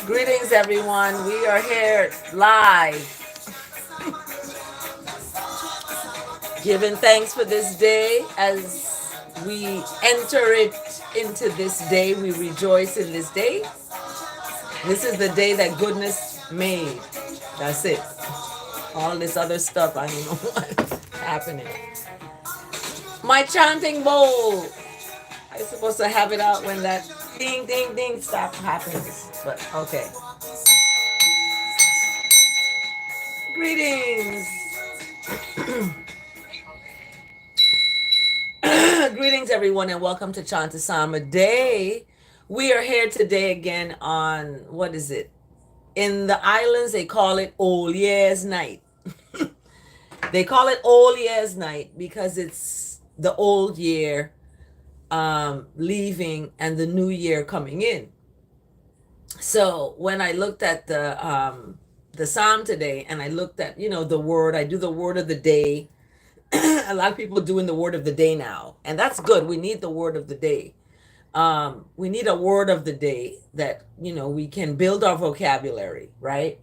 Greetings, everyone. We are here live, giving thanks for this day as we enter it into this day. We rejoice in this day. This is the day that goodness made. That's it. All this other stuff, I don't know what's happening. My chanting bowl. I'm supposed to have it out when that ding, ding, ding stuff happens. But okay. Greetings. Greetings, everyone, and welcome to Chant A Psalm A Day. We are here today again on, what is it? In the islands, they call it Old Year's Night. They call it Old Year's Night because it's the old year leaving and the new year coming in. So when I looked at the psalm today and I looked at, the word, I do the word of the day. A lot of people are doing the word of the day now, and that's good. We need the word of the day. We need a word of the day that we can build our vocabulary, right?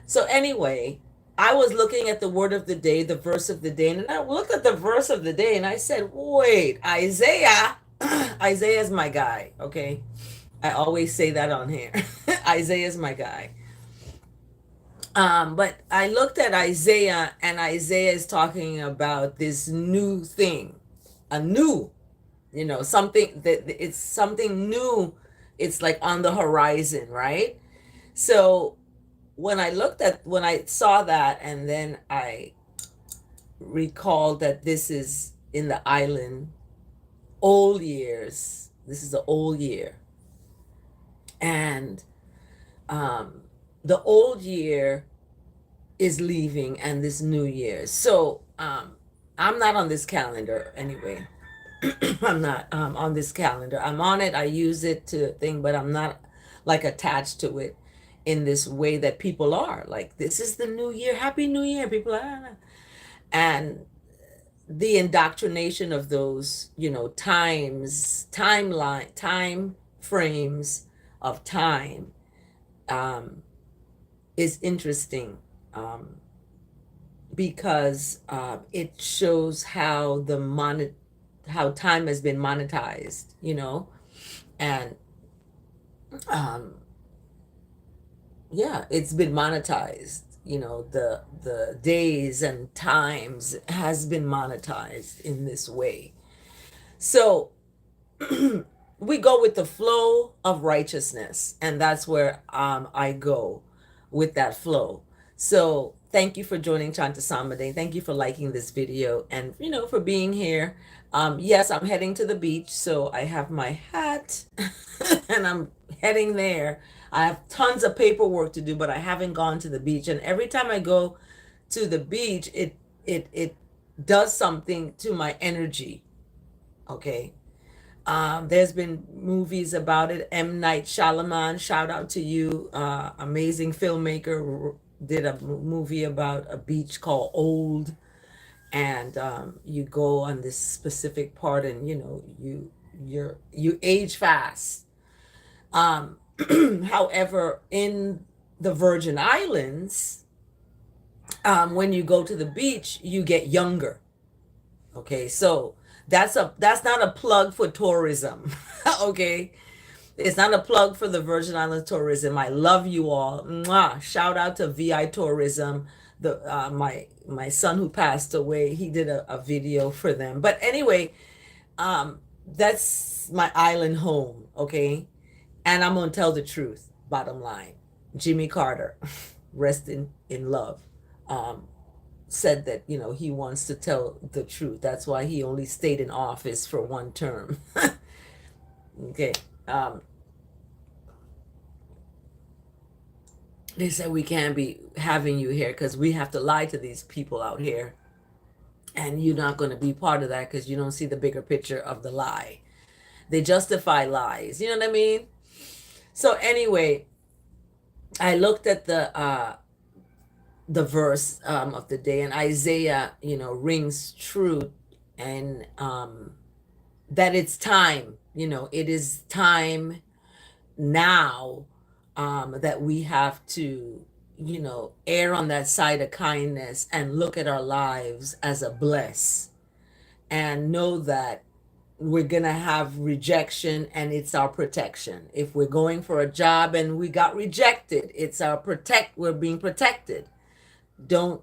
So anyway, I was looking at the word of the day, the verse of the day, and I looked at the verse of the day and I said, wait, Isaiah. Isaiah is my guy. Okay, I always say that on here. Isaiah is my guy. But I looked at Isaiah, and Isaiah is talking about this new thing, a new, something that it's something new. It's like on the horizon, right? So when I saw that, and then I recalled that this is in the island, old years. This is the old year. And the old year is leaving and this new year. So I'm not on this calendar anyway. I'm not on this calendar. I'm on it. I use it to think, but I'm not like attached to it in this way that people are. Like, this is the new year. Happy New Year. People are, ah. And the indoctrination of those, time frames of time is interesting, because it shows how how time has been monetized, and yeah, it's been monetized. The days and times has been monetized in this way. So we go with the flow of righteousness, and that's where I go with that flow. So thank you for joining Chant A Psalm A Day. Thank you for liking this video, and for being here. Yes, I'm heading to the beach, so I have my hat and I'm heading there. I have tons of paperwork to do, but I haven't gone to the beach. And every time I go to the beach, it does something to my energy. Okay. There's been movies about it. M. Night Shyamalan, shout out to you, amazing filmmaker, did a movie about a beach called Old, and you go on this specific part, and you age fast. However, in the Virgin Islands, when you go to the beach, you get younger. Okay, so that's not a plug for tourism. Okay, it's not a plug for the Virgin Islands tourism. I love you all. Mwah. Shout out to VI Tourism. My son who passed away, he did a video for them. But anyway, that's my island home. Okay, and I'm gonna tell the truth. Bottom line, Jimmy Carter, rest in love. Said that he wants to tell the truth. That's why he only stayed in office for one term. Okay. They said we can't be having you here because we have to lie to these people out here, and you're not going to be part of that because you don't see the bigger picture of the lie. They justify lies, you know what I mean? So anyway, I looked at the verse of the day, and Isaiah rings true, and that it's time. It is time now that we have to, err on that side of kindness and look at our lives as a bless and know that we're going to have rejection and it's our protection. If we're going for a job and we got rejected, it's our we're being protected. Don't,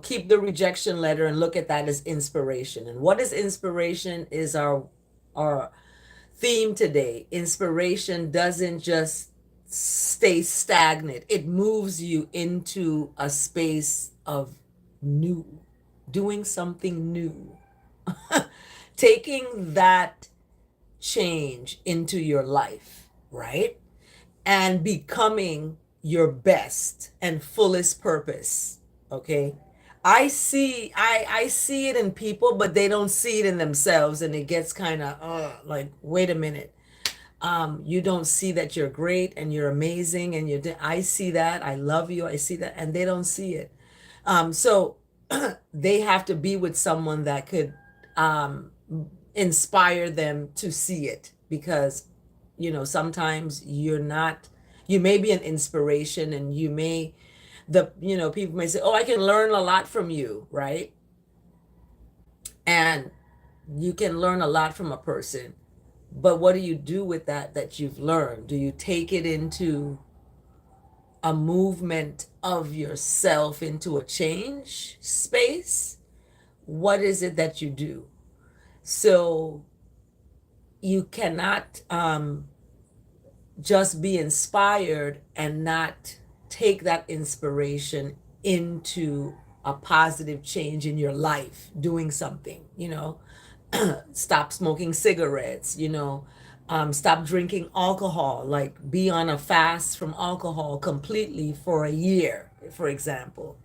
keep the rejection letter and look at that as inspiration. And what is inspiration is our theme today. Inspiration doesn't just stay stagnant. It moves you into a space of new, doing something new. Taking that change into your life, right? And becoming your best and fullest purpose. Okay. I see it in people, but they don't see it in themselves, and it gets kind of like, wait a minute. You don't see that you're great and you're amazing and I see that, I love you, I see that, and they don't see it. So they have to be with someone that could inspire them to see it, because sometimes you may be an inspiration, and people may say, oh, I can learn a lot from you, right? And you can learn a lot from a person, but what do you do with that you've learned? Do you take it into a movement of yourself into a change space? What is it that you do? So you cannot just be inspired and not take that inspiration into a positive change in your life, doing something, stop smoking cigarettes, stop drinking alcohol, like be on a fast from alcohol completely for a year, for example.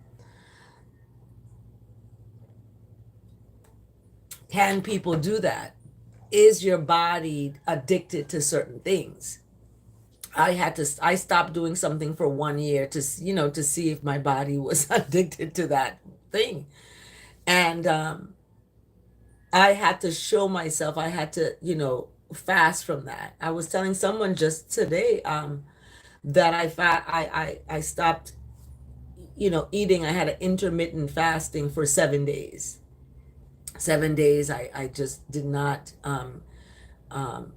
Can people do that? Is your body addicted to certain things? I stopped doing something for 1 year to see if my body was addicted to that thing. And I had to show myself, I had to, fast from that. I was telling someone just today that I stopped, eating. I had an intermittent fasting for 7 days. 7 days, I just did not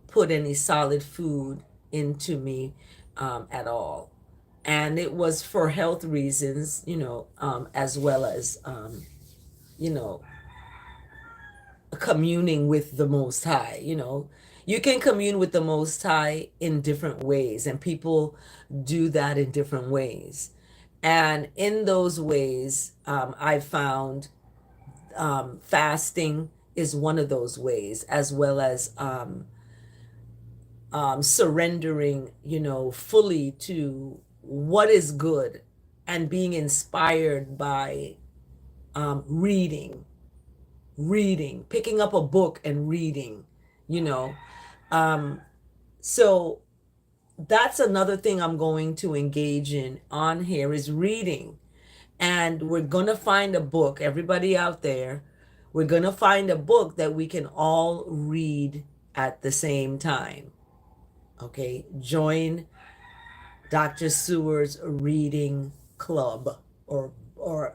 put any solid food into me at all. And it was for health reasons, as well as, communing with the Most High. You can commune with the Most High in different ways, and people do that in different ways. And in those ways, I found fasting is one of those ways, as well as surrendering, fully to what is good, and being inspired by reading, picking up a book and reading, you know. So that's another thing I'm going to engage in on here is reading. And we're going to find a book, everybody out there, we're going to find a book that we can all read at the same time. Okay, join Dr. Seward's reading club, or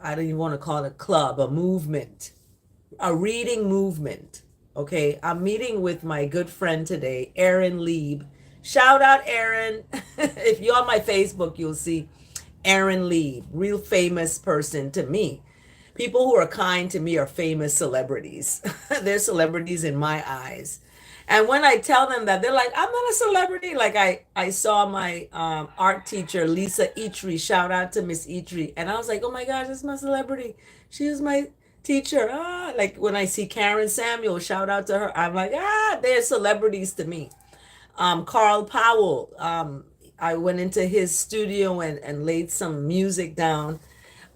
I don't even want to call it a club, a movement, a reading movement. Okay, I'm meeting with my good friend today, Aaron Lieb. Shout out, Aaron. If you're on my Facebook, you'll see Aaron Lieb, real famous person to me. People who are kind to me are famous celebrities. They're celebrities in my eyes. And when I tell them that, they're like, I'm not a celebrity. Like I saw my art teacher, Lisa Eitri, shout out to Miss Eitri. And I was like, oh my gosh, that's my celebrity. She was my teacher. Like when I see Karen Samuel, shout out to her. I'm like, they're celebrities to me. Carl Powell, I went into his studio and laid some music down.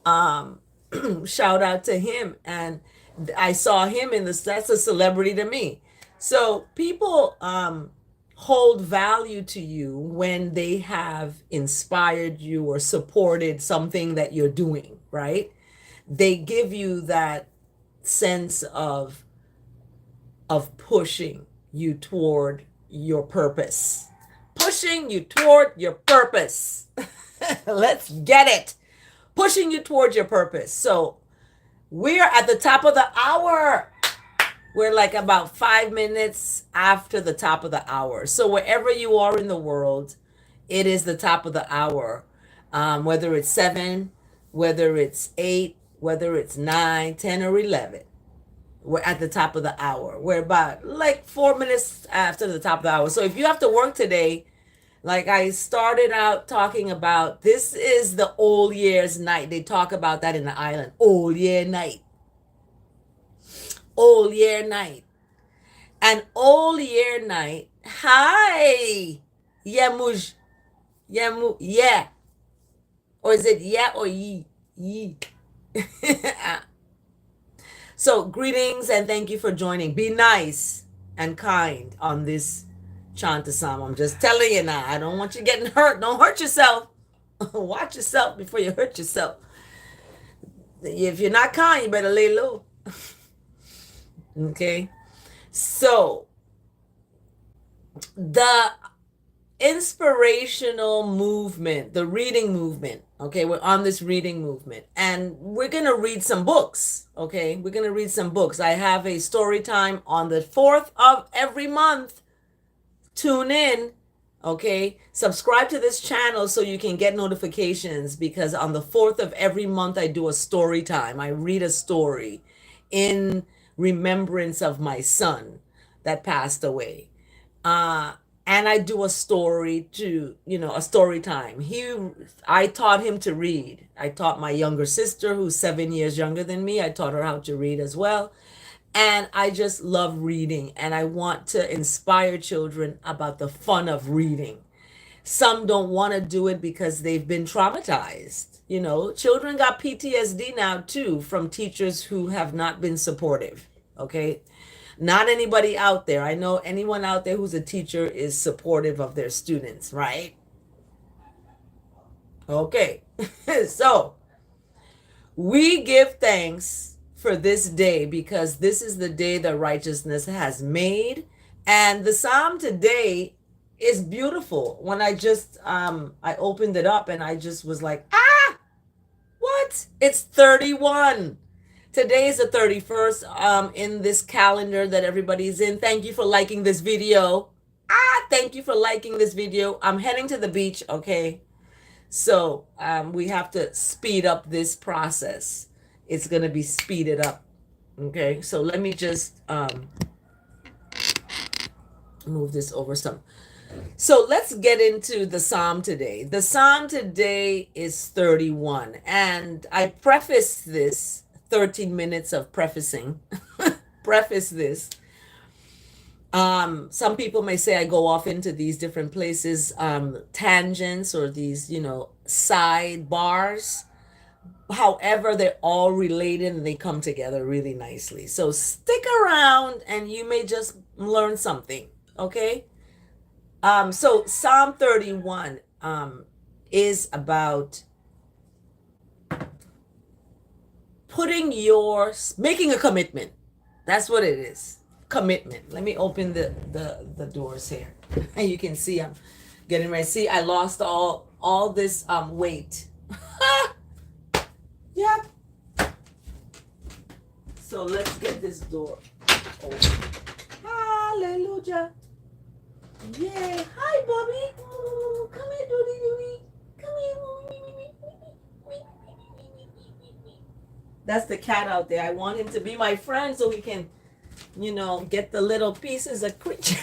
Shout out to him. And I saw him in this, that's a celebrity to me. So people hold value to you when they have inspired you or supported something that you're doing, right? They give you that sense of pushing you toward your purpose. pushing you toward your purpose. Let's get it. Pushing you toward your purpose. So we're at the top of the hour. We're like about 5 minutes after the top of the hour. So wherever you are in the world, it is the top of the hour. Whether it's 7, whether it's 8, whether it's 9, 10, or 11. We're at the top of the hour. We're about like 4 minutes after the top of the hour. So if you have to work today, like I started out talking about, this is the old year's night. They talk about that in the island. Old year night. Old year night. And old year night. Hi. Yamuj. Yamu. Yeah. Or is it yeah or ye? Ye. So greetings and thank you for joining. Be nice and kind on this Chant A Psalm. I'm just telling you now. I don't want you getting hurt. Don't hurt yourself. Watch yourself before you hurt yourself. If you're not kind, you better lay low. Okay. So the inspirational movement, the reading movement. Okay, we're on this reading movement and we're going to read some books. Okay, we're going to read some books. I have a story time on the 4th of every month. Tune in. Okay, subscribe to this channel so you can get notifications, because on the 4th of every month I do a story time. I read a story in remembrance of my son that passed away. And I do a story to, a story time. I taught him to read. I taught my younger sister, who's 7 years younger than me, I taught her how to read as well. And I just love reading, and I want to inspire children about the fun of reading. Some don't want to do it because they've been traumatized. Children got PTSD now too from teachers who have not been supportive. Okay. Not anybody out there. I know anyone out there who's a teacher is supportive of their students, right? Okay. So we give thanks for this day because this is the day that righteousness has made. And the Psalm today is beautiful. When I opened it up and I just was like, what? It's 31. Today is the 31st in this calendar that everybody's in. Thank you for liking this video. Thank you for liking this video. I'm heading to the beach, okay? So we have to speed up this process. It's going to be speeded up, okay? So let me just move this over some. So let's get into the Psalm today. The Psalm today is 31. And I preface this 13 minutes of prefacing. Preface this. Some people may say I go off into these different places, tangents or these, sidebars. However, they're all related and they come together really nicely. So stick around and you may just learn something. Okay. So Psalm 31 is about making a commitment. That's what it is. Commitment. Let me open the doors here. And you can see I'm getting ready. See, I lost all this weight. Yep. So let's get this door open. Hallelujah. Yay. Hi, Bobby. Oh, come here, Doody. Come here. That's the cat out there. I want him to be my friend so he can, get the little pieces of creature.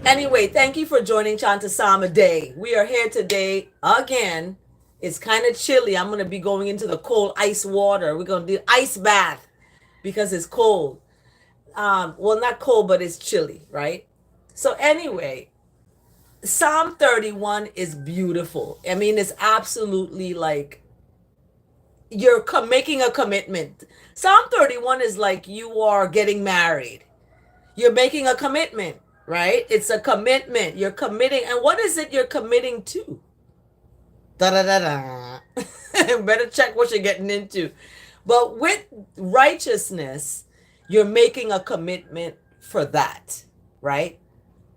Anyway, thank you for joining Chant A Psalm A Day. We are here today again. It's kind of chilly. I'm going to be going into the cold ice water. We're going to do ice bath because it's cold. Well, not cold, but it's chilly, right? So anyway, Psalm 31 is beautiful. I mean, it's absolutely like you're making a commitment. Psalm 31 is like you are getting married. You're making a commitment, right? It's a commitment. You're committing. And what is it you're committing to? Da-da-da-da. Better check what you're getting into. But with righteousness, you're making a commitment for that, right?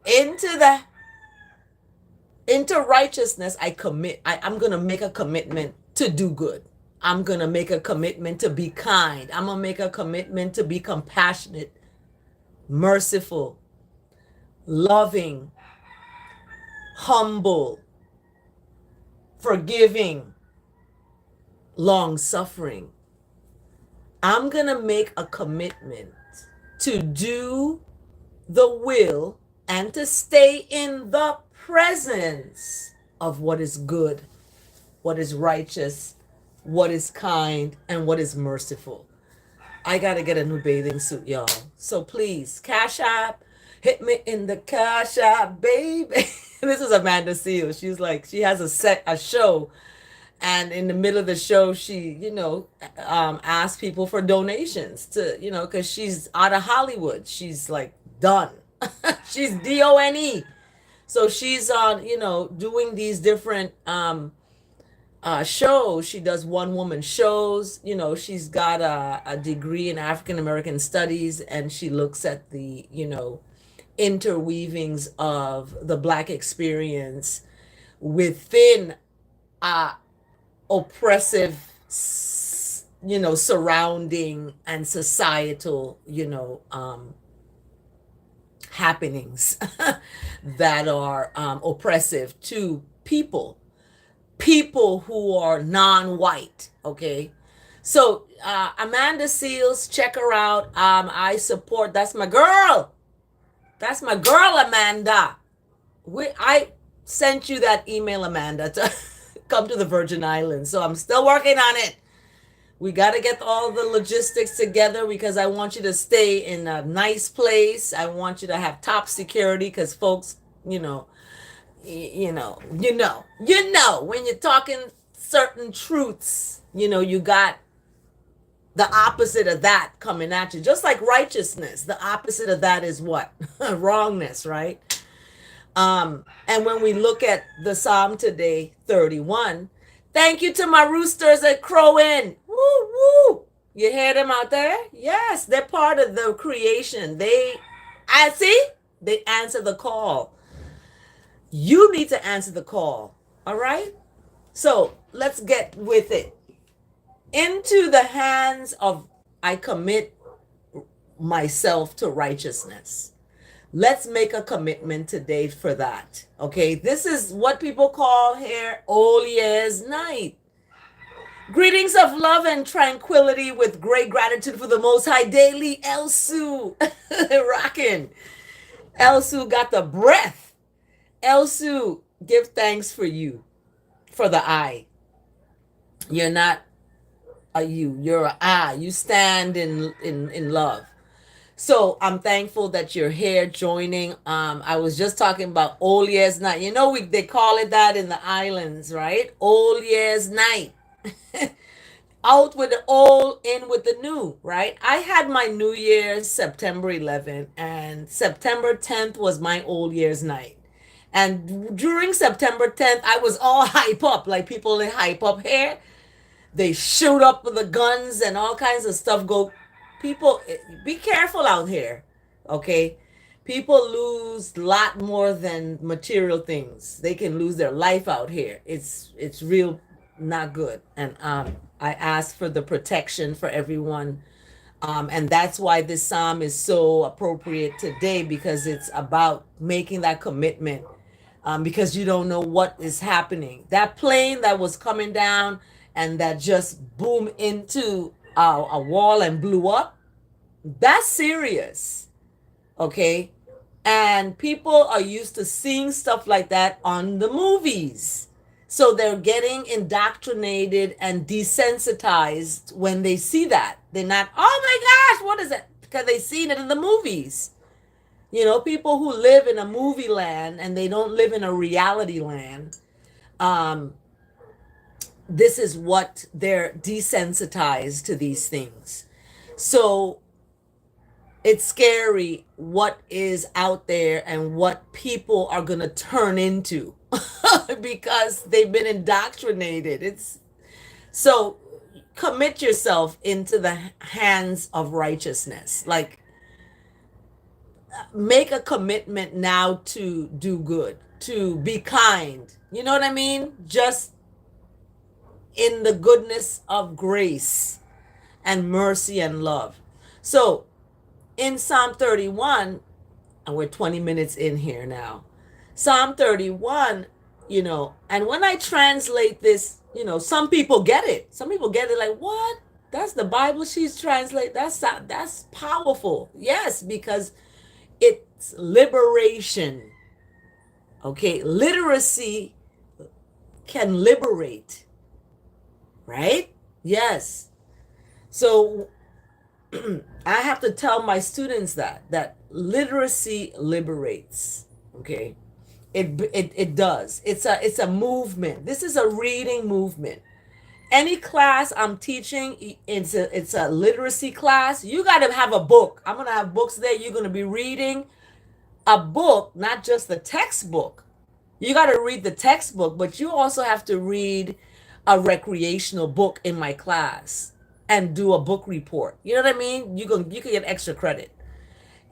Into the Into righteousness, I'm going to make a commitment to do good. I'm going to make a commitment to be kind. I'm going to make a commitment to be compassionate, merciful, loving, humble, forgiving, long suffering. I'm going to make a commitment to do the will and to stay in the presence of what is good, what is righteous, what is kind, and what is merciful. I got to get a new bathing suit, y'all. So please, Cash App, hit me in the Cash App, baby. This is Amanda Seals. She's like, she has a show, and in the middle of the show, she, asks people for donations to, because she's out of Hollywood. She's like done. She's DONE. So she's on, doing these different shows. She does one woman shows. She's got a degree in African American studies, and she looks at the, interweavings of the Black experience within oppressive, surrounding and societal, happenings that are oppressive to people who are non-white. Okay, so Amanda Seals, check her out. I support. That's my girl, Amanda. I sent you that email, Amanda, to come to the Virgin Islands, so I'm still working on it. We got to get all the logistics together because I want you to stay in a nice place. I want you to have top security because folks, when you're talking certain truths, you got the opposite of that coming at you. Just like righteousness, the opposite of that is what? Wrongness, right? And when we look at the Psalm today, 31, thank you to my roosters at crowing. Woo, woo. You hear them out there? Yes, they're part of the creation. They answer the call. You need to answer the call. All right? So let's get with it. Into the hands of, I commit myself to righteousness. Let's make a commitment today for that. Okay? This is what people call here Old Year's Night. Greetings of love and tranquility with great gratitude for the Most High daily. Elsu, rocking. Elsu got the breath. Elsu, give thanks for you, for the I. You're not a you, you're an I. You stand in love. So I'm thankful that you're here joining. I was just talking about Old Year's Night. They call it that in the islands, right? Old Year's Night. Out with the old, in with the new, right? I had my New Year's September 11th, and September 10th was my Old Year's Night. And during September 10th, I was all hype up, like people they hype up here. They shoot up with the guns and all kinds of stuff. People, be careful out here, okay? People lose a lot more than material things. They can lose their life out here. It's real not good. And I ask for the protection for everyone. And that's why this psalm is so appropriate today, because it's about making that commitment, because you don't know what is happening. That plane that was coming down and that just boomed into a wall and blew up, that's serious. Okay? And people are used to seeing stuff like that on the movies. So they're getting indoctrinated and desensitized when they see that. They're not, oh my gosh, what is it? Because they've seen it in the movies. People who live in a movie land and they don't live in a reality land, this is what they're desensitized to these things. So it's scary what is out there and what people are going to turn into because they've been indoctrinated. So commit yourself into the hands of righteousness. Like, make a commitment now to do good, to be kind. You know what I mean? Just in the goodness of grace and mercy and love. So in Psalm 31, and we're 20 minutes in here now. Psalm 31, and when I translate this, some people get it. Some people get it like, what? That's the Bible she's translating. That's powerful. Yes, because it's liberation. Okay, literacy can liberate, right? Yes. So I have to tell my students that literacy liberates. Okay, it does. It's a movement. This is a reading movement. Any class I'm teaching, it's a literacy class. You got to have a book. I'm gonna have books there. You're gonna be reading a book, not just the textbook. You got to read the textbook, but you also have to read a recreational book in my class and do a book report. You know what I mean? You can get extra credit.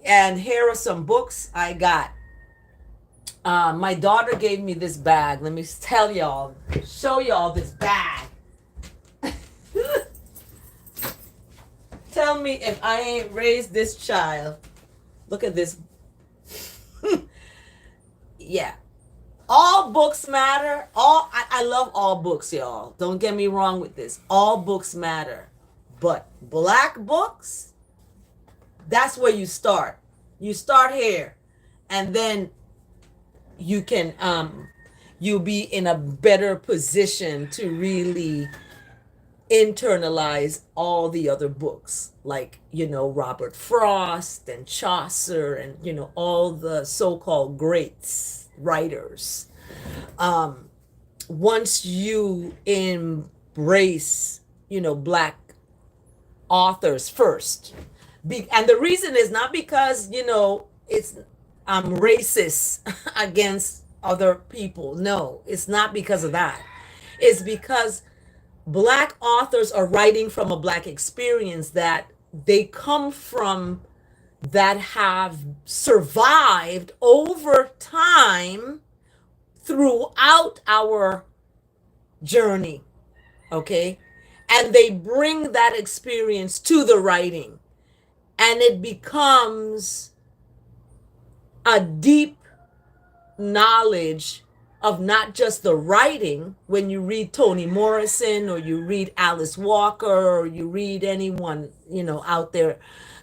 And here are some books I got. My daughter gave me this bag. Let me tell y'all, show y'all this bag. Tell me if I ain't raised this child. Look at this. Yeah. All books matter. I love all books, y'all. Don't get me wrong with this. All books matter. But black books, that's where you start. You start here. And then you can you'll be in a better position to really internalize all the other books, like Robert Frost and Chaucer and all the so-called greats writers. Once you embrace black authors first, and the reason is not because it's I'm racist against other people. No, it's not because of that. It's because black authors are writing from a black experience that they come from, that have survived over time throughout our journey. Okay. And they bring that experience to the writing, and it becomes a deep knowledge of not just the writing. When you read Toni Morrison, or you read Alice Walker, or you read anyone out there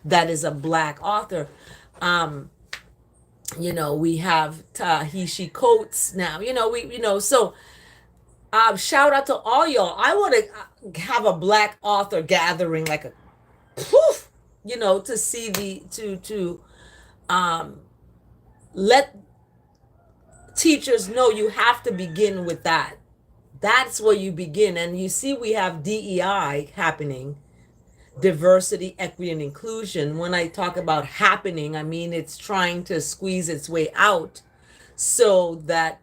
that is a black author, we have Ta-Nehisi Coates now, so shout out to all y'all. I want to have a black author gathering, like a poof, to see to let teachers know you have to begin with that. That's where you begin. And you see, we have DEI happening, diversity, equity, and inclusion. When I talk about happening, I mean it's trying to squeeze its way out so that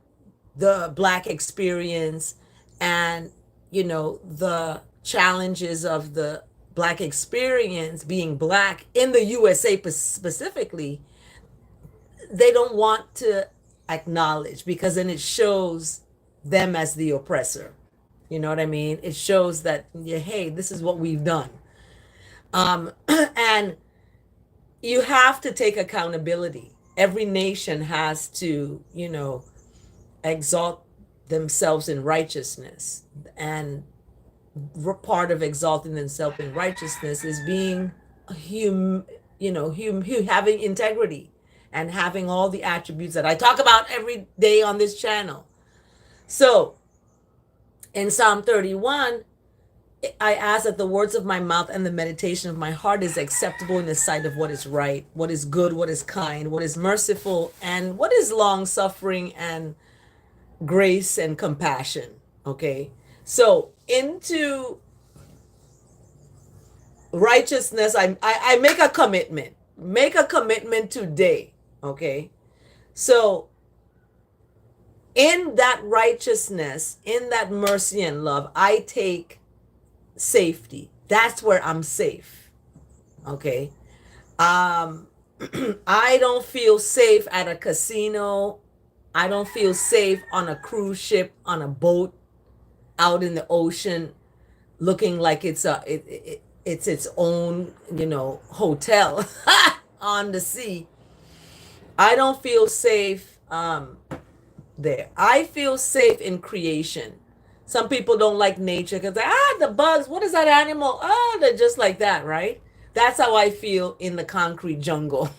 the black experience and the challenges of the black experience, being black in the USA specifically, they don't want to acknowledge, because then it shows them as the oppressor. You know what I mean? It shows that, hey, this is what we've done. And you have to take accountability. Every nation has to, exalt themselves in righteousness. And part of exalting themselves in righteousness is being having integrity and having all the attributes that I talk about every day on this channel. So in Psalm 31, I ask that the words of my mouth and the meditation of my heart is acceptable in the sight of what is right, what is good, what is kind, what is merciful, and what is long suffering, and grace and compassion. Okay. So into righteousness, I make a commitment. Make a commitment today. Okay. So in that righteousness, in that mercy and love, I take safety. That's where I'm safe. Okay. I don't feel safe at a casino. I don't feel safe on a cruise ship, on a boat, out in the ocean, looking like it's its own, hotel on the sea. I don't feel safe there. I feel safe in creation. Some people don't like nature because the bugs. What is that animal? They're just like that, right? That's how I feel in the concrete jungle.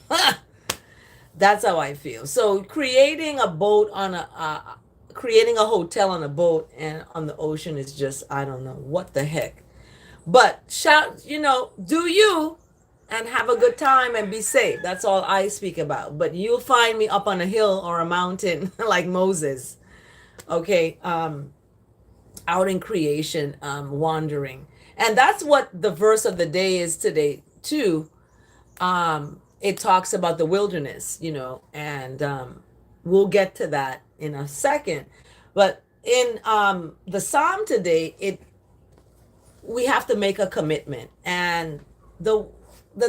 That's how I feel. So creating a boat on creating a hotel on a boat and on the ocean is just, I don't know what the heck. But shout, do you and have a good time and be safe. That's all I speak about. But you'll find me up on a hill or a mountain like Moses. Okay, out in creation, wandering. And that's what the verse of the day is today too. It talks about the wilderness, and we'll get to that in a second. But in the psalm today, we have to make a commitment. And the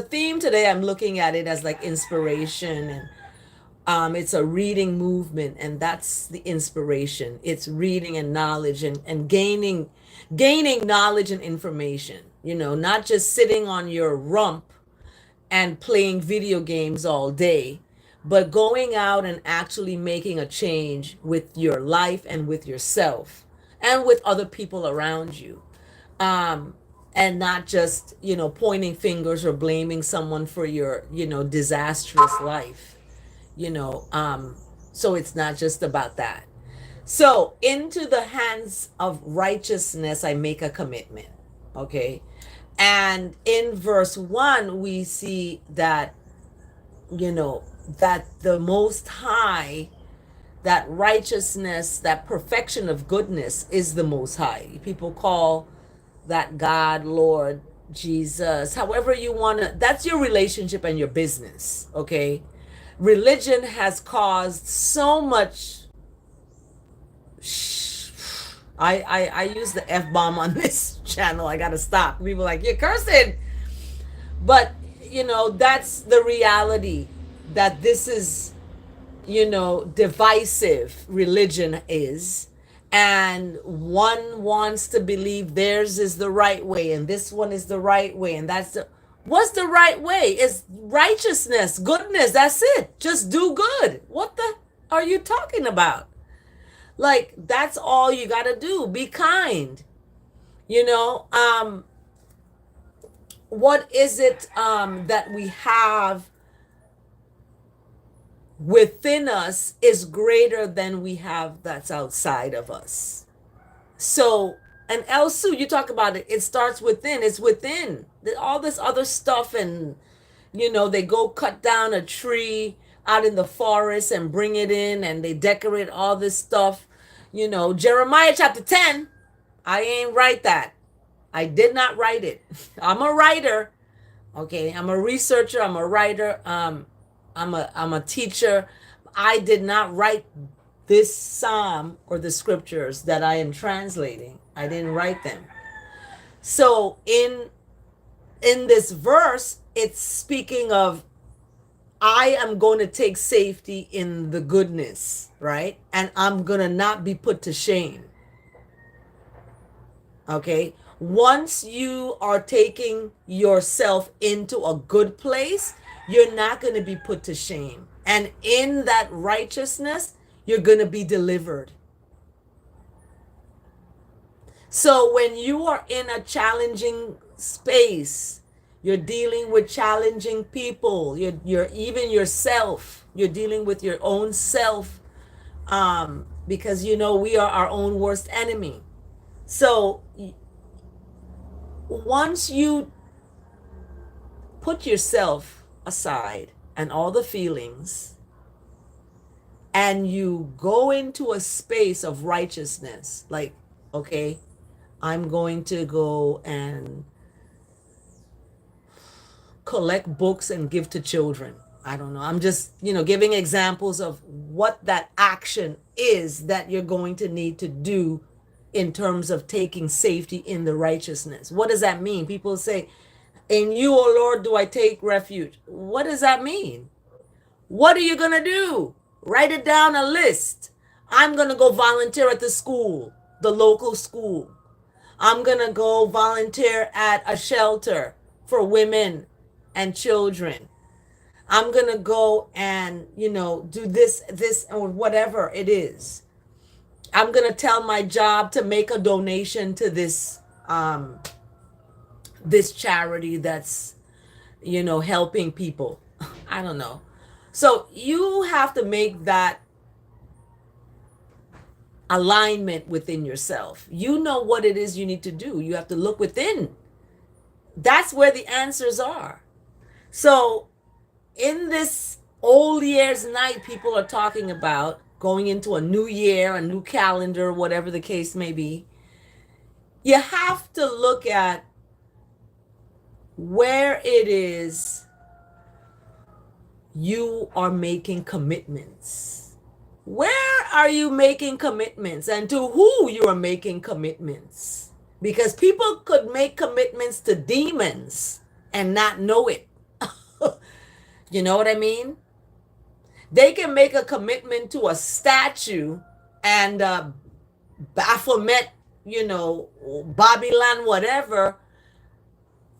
theme today, I'm looking at it as like inspiration, and it's a reading movement, and that's the inspiration. It's reading and knowledge, and gaining knowledge and information, not just sitting on your rump and playing video games all day, but going out and actually making a change with your life and with yourself and with other people around you. And not just, pointing fingers or blaming someone for your, disastrous life, so it's not just about that. So into the hands of righteousness, I make a commitment. Okay. And in verse 1, we see that, that the Most High, that righteousness, that perfection of goodness is the Most High. People call that God, Lord, Jesus, however you want to, that's your relationship and your business. Okay. Religion has caused so much. I use the F-bomb on this channel. I gotta stop. People are like, you're cursing. But that's the reality, that this is, divisive religion is. And one wants to believe theirs is the right way, and this one is the right way, and what's the right way? Is righteousness, goodness. That's it. Just do good. What the are you talking about? Like, that's all you got to do. Be kind. What is it that we have within us is greater than we have that's outside of us. So, and Elsu, you talk about it, it starts within. It's within. All this other stuff, and they go cut down a tree out in the forest and bring it in, and they decorate all this stuff. Jeremiah chapter 10, I ain't write that. I did not write it. I'm a writer. Okay, I'm a researcher, I'm a writer, I'm a teacher. I did not write this psalm or the scriptures that I am translating. I didn't write them. So in this verse, it's speaking of, I am going to take safety in the goodness, right? And I'm going to not be put to shame. Okay? Once you are taking yourself into a good place, you're not going to be put to shame. And in that righteousness, you're going to be delivered. So when you are in a challenging space, you're dealing with challenging people, you're even yourself, you're dealing with your own self, because we are our own worst enemy. So once you put yourself aside and all the feelings, and you go into a space of righteousness, like, okay, I'm going to go and collect books and give to children. I don't know. I'm just, giving examples of what that action is that you're going to need to do in terms of taking safety in the righteousness. What does that mean? People say, in you, O Lord, do I take refuge. What does that mean? What are you going to do? Write it down a list. I'm going to go volunteer at the school, the local school. I'm going to go volunteer at a shelter for women and children. I'm going to go and, do this, or whatever it is. I'm going to tell my job to make a donation to this charity that's, helping people. I don't know. So you have to make that alignment within yourself. You know what it is you need to do. You have to look within. That's where the answers are. So in this old year's night, people are talking about going into a new year, a new calendar, whatever the case may be. You have to look at where it is you are making commitments. Where are you making commitments, and to who you are making commitments? Because people could make commitments to demons and not know it. You know what I mean? They can make a commitment to a statue and Baphomet, Babylon, whatever,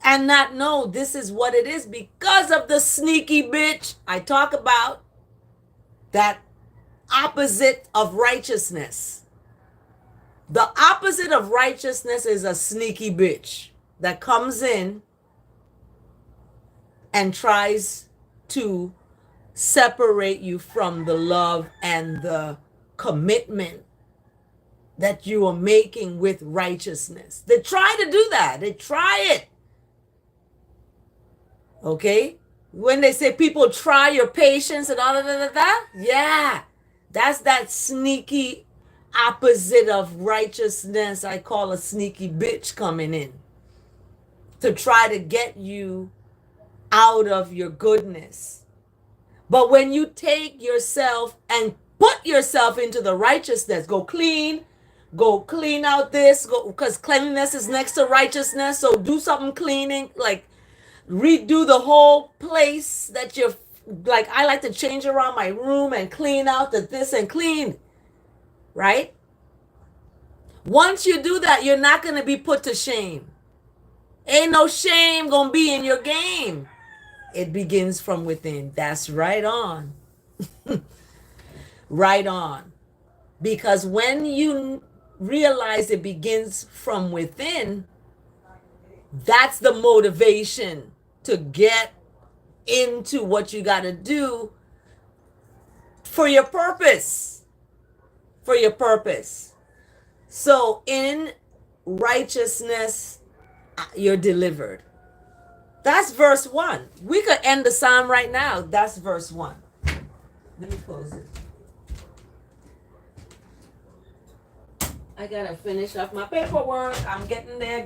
and not know this is what it is because of the sneaky bitch I talk about, that opposite of righteousness. The opposite of righteousness is a sneaky bitch that comes in and tries to separate you from the love and the commitment that you are making with righteousness. They try to do that. They try it. Okay? When they say people try your patience and all of that, yeah, that's that sneaky opposite of righteousness. I call a sneaky bitch coming in to try to get you out of your goodness. But when you take yourself and put yourself into the righteousness, go clean out this, because cleanliness is next to righteousness. So do something cleaning, like redo the whole place that you're, like, I like to change around my room and clean out the this and clean, right? Once you do that, you're not going to be put to shame. Ain't no shame going to be in your game. It begins from within. That's right on. Right on. Because when you realize it begins from within, that's the motivation to get into what you got to do for your purpose. For your purpose. So in righteousness, you're delivered. That's verse 1. We could end the psalm right now. That's verse 1. Let me close it. I gotta finish up my paperwork. I'm getting there.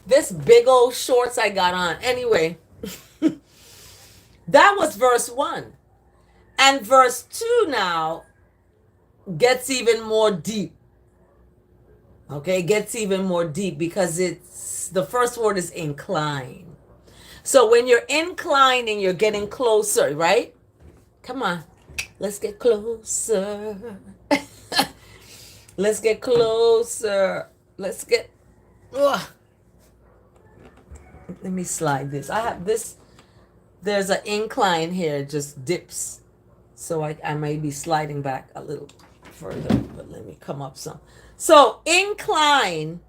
This big old shorts I got on. Anyway, that was verse 1. And verse 2 now gets even more deep. Okay, gets even more deep because it's the first word is incline. So when you're inclining, you're getting closer, right? Come on, let's get closer. Let's get closer. Let's get. Ugh. Let me slide this. I have this. There's an incline here, it just dips. So I may be sliding back a little further, but let me come up some. So incline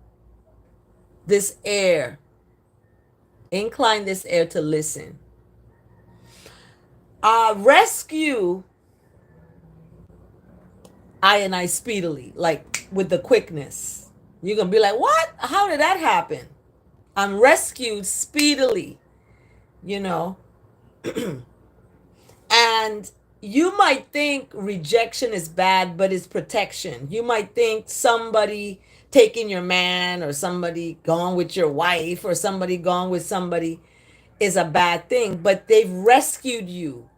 this air. Incline this air to listen. Rescue I speedily, like with the quickness. You're going to be like, what? How did that happen? I'm rescued speedily, And you might think rejection is bad, but it's protection. You might think somebody taking your man or somebody gone with your wife or somebody gone with somebody is a bad thing, but they've rescued you.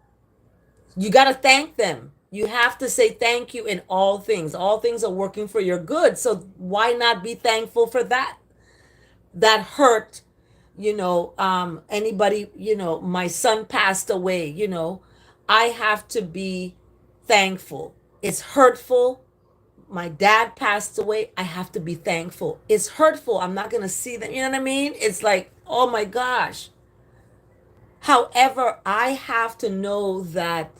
You got to thank them. You have to say thank you in all things. All things are working for your good. So why not be thankful for that? That hurt, Anybody, my son passed away, I have to be thankful. It's hurtful. My dad passed away. I have to be thankful. It's hurtful. I'm not going to see them. You know what I mean? It's like, oh my gosh. However, I have to know that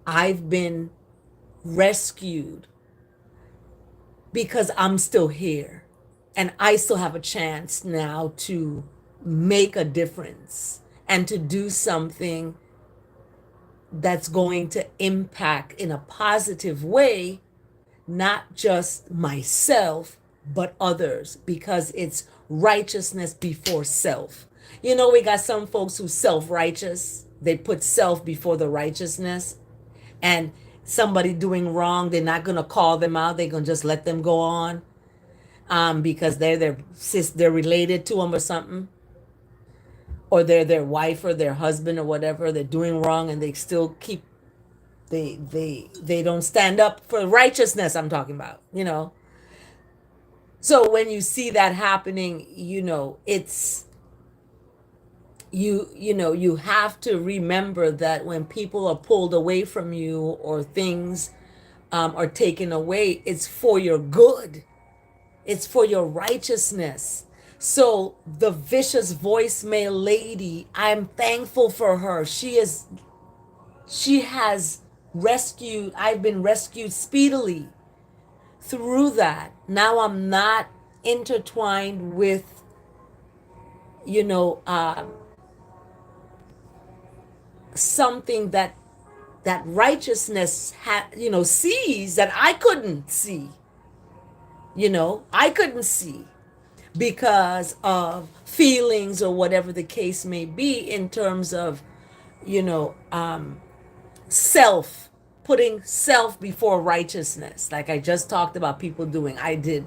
I've been rescued because I'm still here and I still have a chance now to make a difference and to do something that's going to impact in a positive way, not just myself, but others, because it's righteousness before self. We got some folks who self-righteous. They put self before the righteousness. And somebody doing wrong, they're not going to call them out. They're going to just let them go on, because they're related to them or something, or they're their wife or their husband or whatever. They're doing wrong and they still keep they don't stand up for righteousness. I'm talking about. So when you see that happening, it's you have to remember that when people are pulled away from you or things are taken away, it's for your good. It's for your righteousness. So the vicious voicemail lady, I'm thankful for her. She has rescued, I've been rescued speedily through that. Now I'm not intertwined with, you know, uh, something that righteousness sees that I couldn't see. I couldn't see because of feelings or whatever the case may be, in terms of you know self, putting self before righteousness, like I just talked about people doing. I did.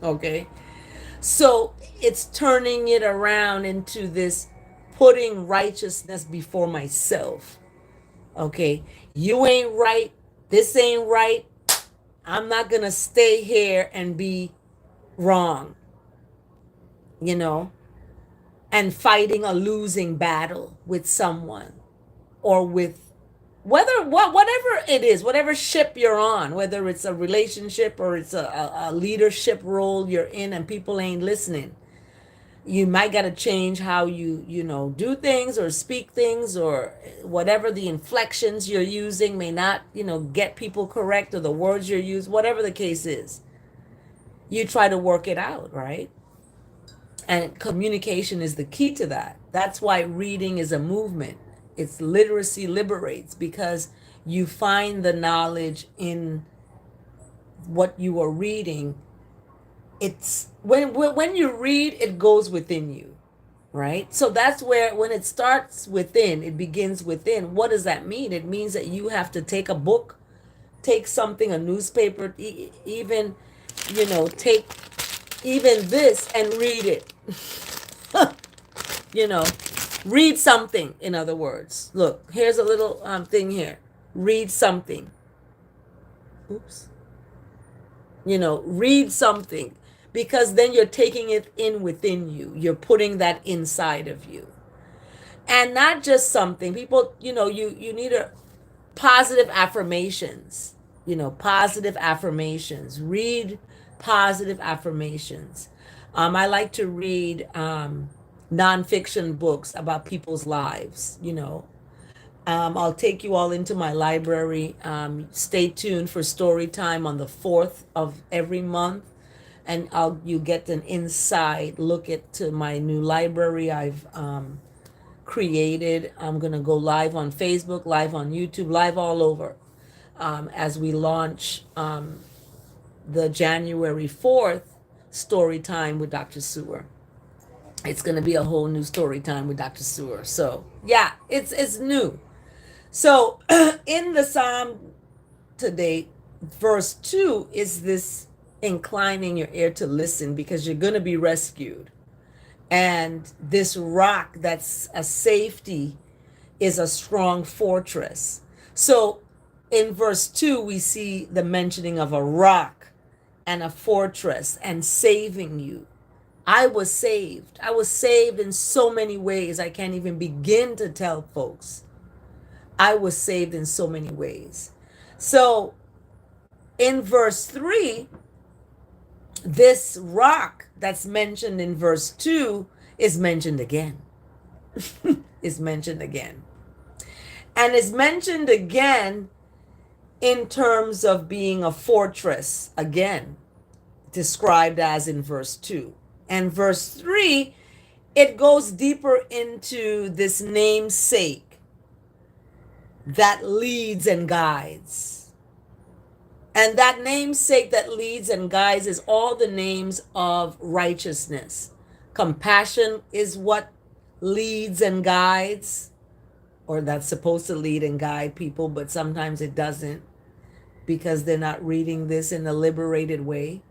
Okay, so it's turning it around into this putting righteousness before myself. Okay, you ain't right, this ain't right, I'm not gonna stay here and be wrong, you know and fighting a losing battle with someone, or with whatever it is, whatever ship you're on, whether it's a relationship or it's a leadership role you're in and people ain't listening. You might got to change how you do things or speak things, or whatever the inflections you're using may not get people correct, or the words you're using, whatever the case is. You try to work it out, right? And communication is the key to that. That's why reading is a movement. It's literacy liberates, because you find the knowledge in what you are reading. It's when you read, it goes within you, right? So that's where, when it starts within, it begins within. What does that mean? It means that you have to take a book, take something, a newspaper, even take even this and read it. you know Read something. In other words, look, here's a little thing here. Read something. Oops. Read something, because then you're taking it in within you. You're putting that inside of you. And not just something. People, you need a positive affirmations. Positive affirmations. Read positive affirmations. I like to read nonfiction books about people's lives. I'll take you all into my library. Stay tuned for story time on the 4th of every month, and you get an inside look to my new library I've created. I'm gonna go live on Facebook, live on YouTube, live all over, as we launch the January 4th story time with Dr. Sewer. It's going to be a whole new story time with Dr. Sewer. So yeah, it's new. So in the Psalm today, verse 2 is this: inclining your ear to listen, because you're going to be rescued. And this rock that's a safety is a strong fortress. So in verse 2, we see the mentioning of a rock and a fortress and saving you. I was saved. I was saved in so many ways. I can't even begin to tell folks. I was saved in so many ways. So in verse 3, this rock that's mentioned in verse 2 is mentioned again. Is mentioned again. And is mentioned again in terms of being a fortress, again, described as in verse 2. And verse 3, it goes deeper into this namesake that leads and guides. And that namesake that leads and guides is all the names of righteousness. Compassion is what leads and guides, or that's supposed to lead and guide people, but sometimes it doesn't because they're not reading this in a liberated way.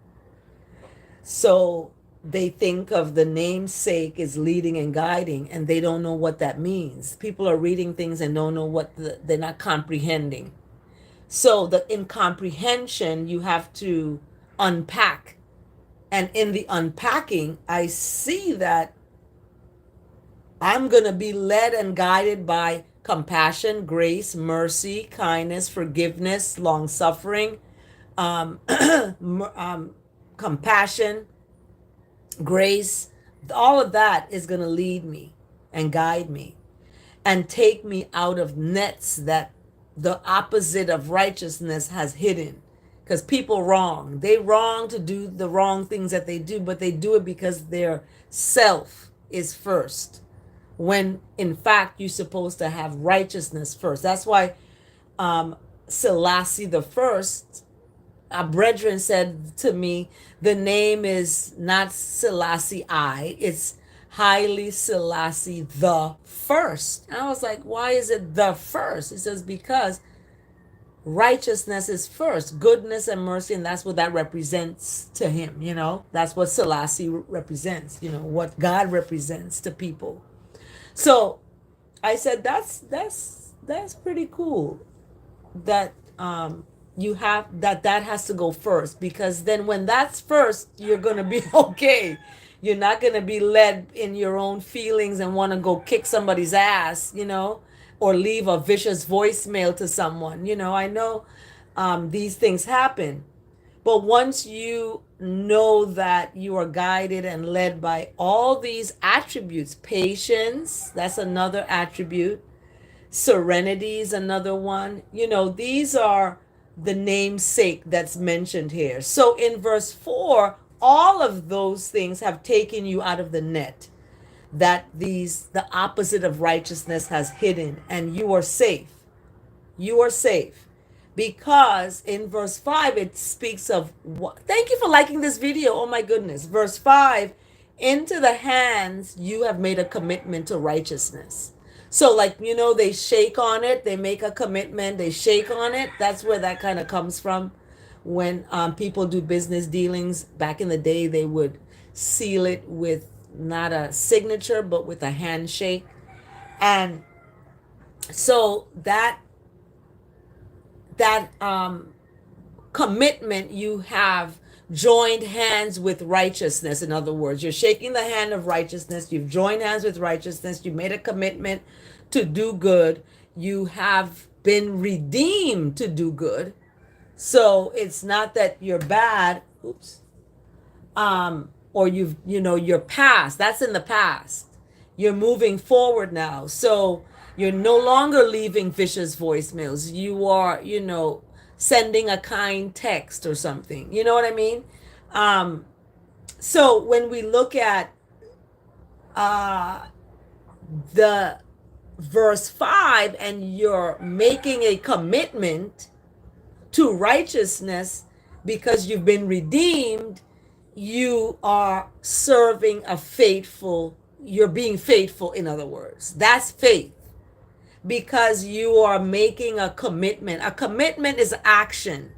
So they think of the namesake as leading and guiding, and they don't know what that means. People are reading things and don't know they're not comprehending. So in comprehension, you have to unpack. And in the unpacking, I see that I'm going to be led and guided by compassion, grace, mercy, kindness, forgiveness, long suffering, compassion, grace. All of that is going to lead me and guide me and take me out of nets that the opposite of righteousness has hidden. Because people wrong. They wrong to do the wrong things that they do, but they do it because their self is first. When in fact you're supposed to have righteousness first. That's why Selassie the First, a brethren said to me, the name is not Selassie I, it's Haile Selassie the First. And I was like, why is it the first? He says, because righteousness is first, goodness and mercy, and that's what that represents to him, That's what Selassie represents, what God represents to people. So I said, that's pretty cool that you have that has to go first, because then when that's first, you're going to be okay. You're not going to be led in your own feelings and want to go kick somebody's ass, or leave a vicious voicemail to someone. I know these things happen. But once you know that you are guided and led by all these attributes, patience, that's another attribute. Serenity is another one. These are the namesake that's mentioned here. So in verse 4, all of those things have taken you out of the net that the opposite of righteousness has hidden, and you are safe. You are safe. Because in verse 5, it speaks of what? Thank you for liking this video. Oh my goodness. Verse 5, into the hands you have made a commitment to righteousness. So they shake on it, they make a commitment, they shake on it. That's where that kind of comes from. When people do business dealings, back in the day, they would seal it with not a signature, but with a handshake. And so that commitment, you have joined hands with righteousness. In other words, you're shaking the hand of righteousness. You've joined hands with righteousness. You made a commitment to do good. You have been redeemed to do good. So it's not that you're bad. Or you're past. That's in the past. You're moving forward now. So you're no longer leaving vicious voicemails. You are, sending a kind text or something. You know what I mean? So when we look at the verse 5, and you're making a commitment to righteousness because you've been redeemed, you are serving you're being faithful, in other words. That's faith. Because you are making a commitment. A commitment is action.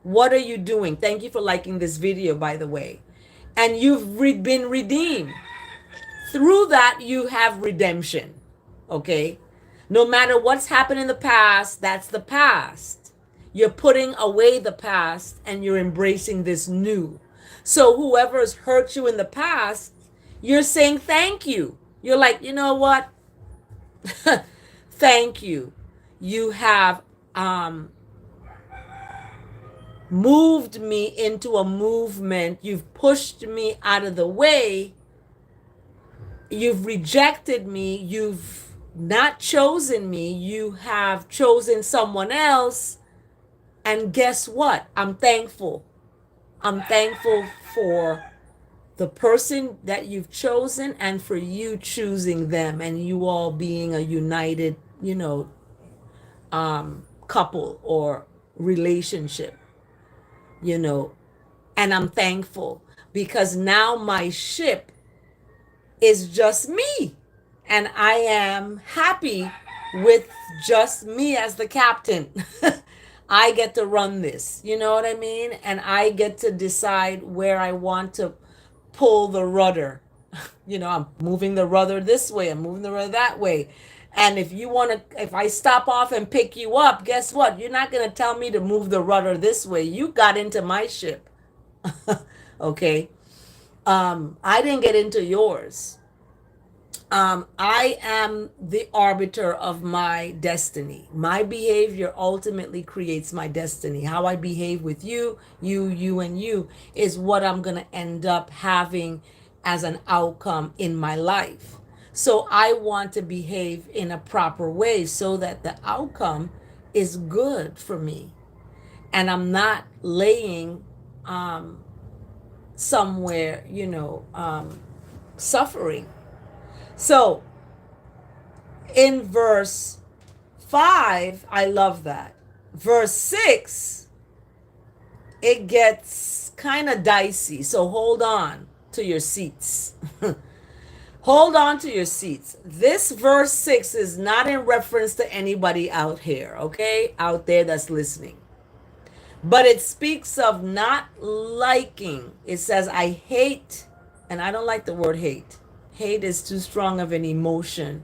What are you doing? Thank you for liking this video, by the way. And you've been redeemed. Through that, you have redemption. Okay? No matter what's happened in the past, that's the past. You're putting away the past and you're embracing this new. So whoever's hurt you in the past, you're saying thank you. You're like, you know what? Thank you. You have um, moved me into a movement. You've pushed me out of the way. You've rejected me. You've not chosen me. You have chosen someone else. And guess what? I'm thankful. I'm thankful for the person that you've chosen and for you choosing them and you all being a united, couple or relationship, you know. And I'm thankful because now my ship is just me. And I am happy with just me as the captain. I get to run this, you know what I mean? And I get to decide where I want to pull the rudder. I'm moving the rudder this way, I'm moving the rudder that way. And if I stop off and pick you up, guess what? You're not going to tell me to move the rudder this way. You got into my ship. Okay. I didn't get into yours. I am the arbiter of my destiny. My behavior ultimately creates my destiny. How I behave with you, and you is what I'm going to end up having as an outcome in my life. So I want to behave in a proper way so that the outcome is good for me. And I'm not laying somewhere, suffering. So in verse 5, I love that. Verse 6, it gets kind of dicey. So hold on to your seats. Hold on to your seats. This verse 6 is not in reference to anybody out here, okay? Out there that's listening. But it speaks of not liking. It says, I hate, and I don't like the word hate. Hate is too strong of an emotion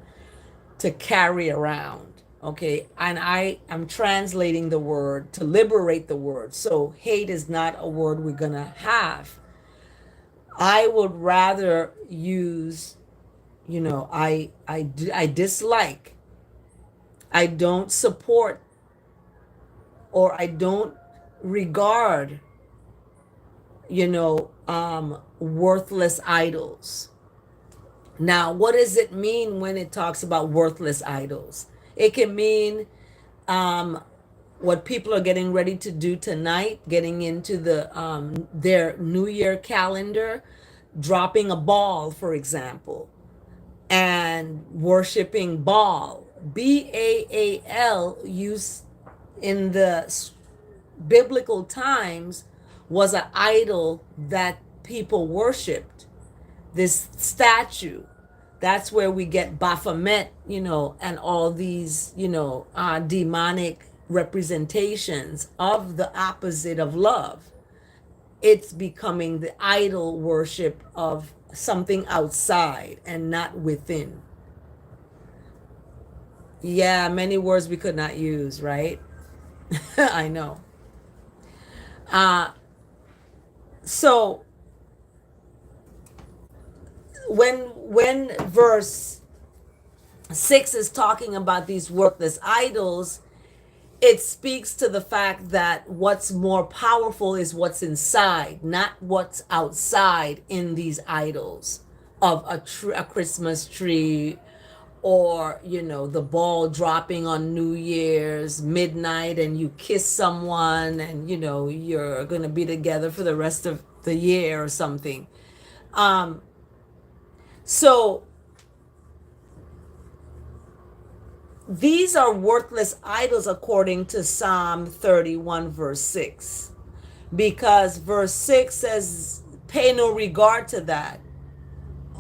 to carry around. Okay. And I am translating the word to liberate the word. So hate is not a word we're going to have. I would rather use, I dislike, I don't support, or I don't regard, worthless idols. Now, what does it mean when it talks about worthless idols? It can mean what people are getting ready to do tonight, getting into their New Year calendar, dropping a ball, for example, and worshiping Baal. Baal, used in the biblical times, was an idol that people worshipped. This statue, that's where we get Baphomet, and all these, demonic representations of the opposite of love. It's becoming the idol worship of something outside and not within. Yeah, many words we could not use, right? I know. So when verse 6 is talking about these worthless idols, it speaks to the fact that what's more powerful is what's inside, not what's outside in these idols of a Christmas tree, or the ball dropping on New Year's midnight and you kiss someone and you're going to be together for the rest of the year or something. So these are worthless idols according to Psalm 31 verse 6, because verse 6 says, pay no regard to that,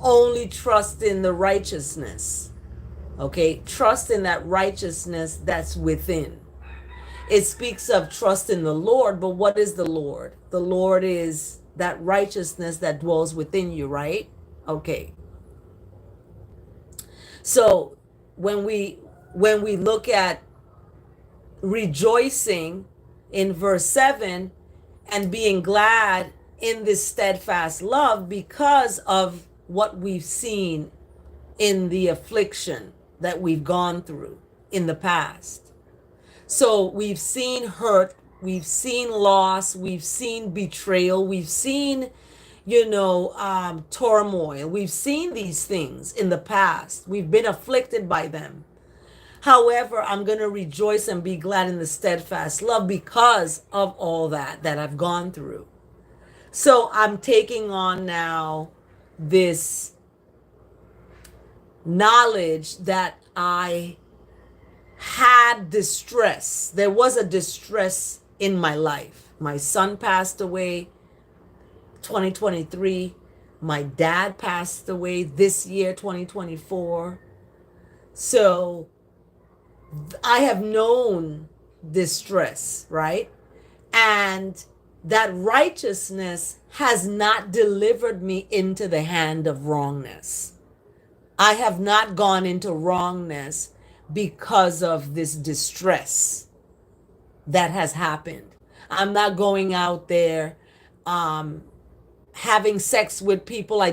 only trust in the righteousness. Okay, trust in that righteousness that's within. It speaks of trust in the Lord, but what is the Lord? The Lord is that righteousness that dwells within you, right? Okay. So when we look at rejoicing in verse 7 and being glad in this steadfast love because of what we've seen in the affliction that we've gone through in the past. So we've seen hurt, we've seen loss, we've seen betrayal, we've seen, turmoil. We've seen these things in the past. We've been afflicted by them. However, I'm going to rejoice and be glad in the steadfast love because of all that I've gone through. So I'm taking on now this knowledge that I had distress. There was a distress in my life. My son passed away 2023. My dad passed away this year, 2024. So I have known distress, right? And that righteousness has not delivered me into the hand of wrongness. I have not gone into wrongness because of this distress that has happened. I'm not going out there having sex with people I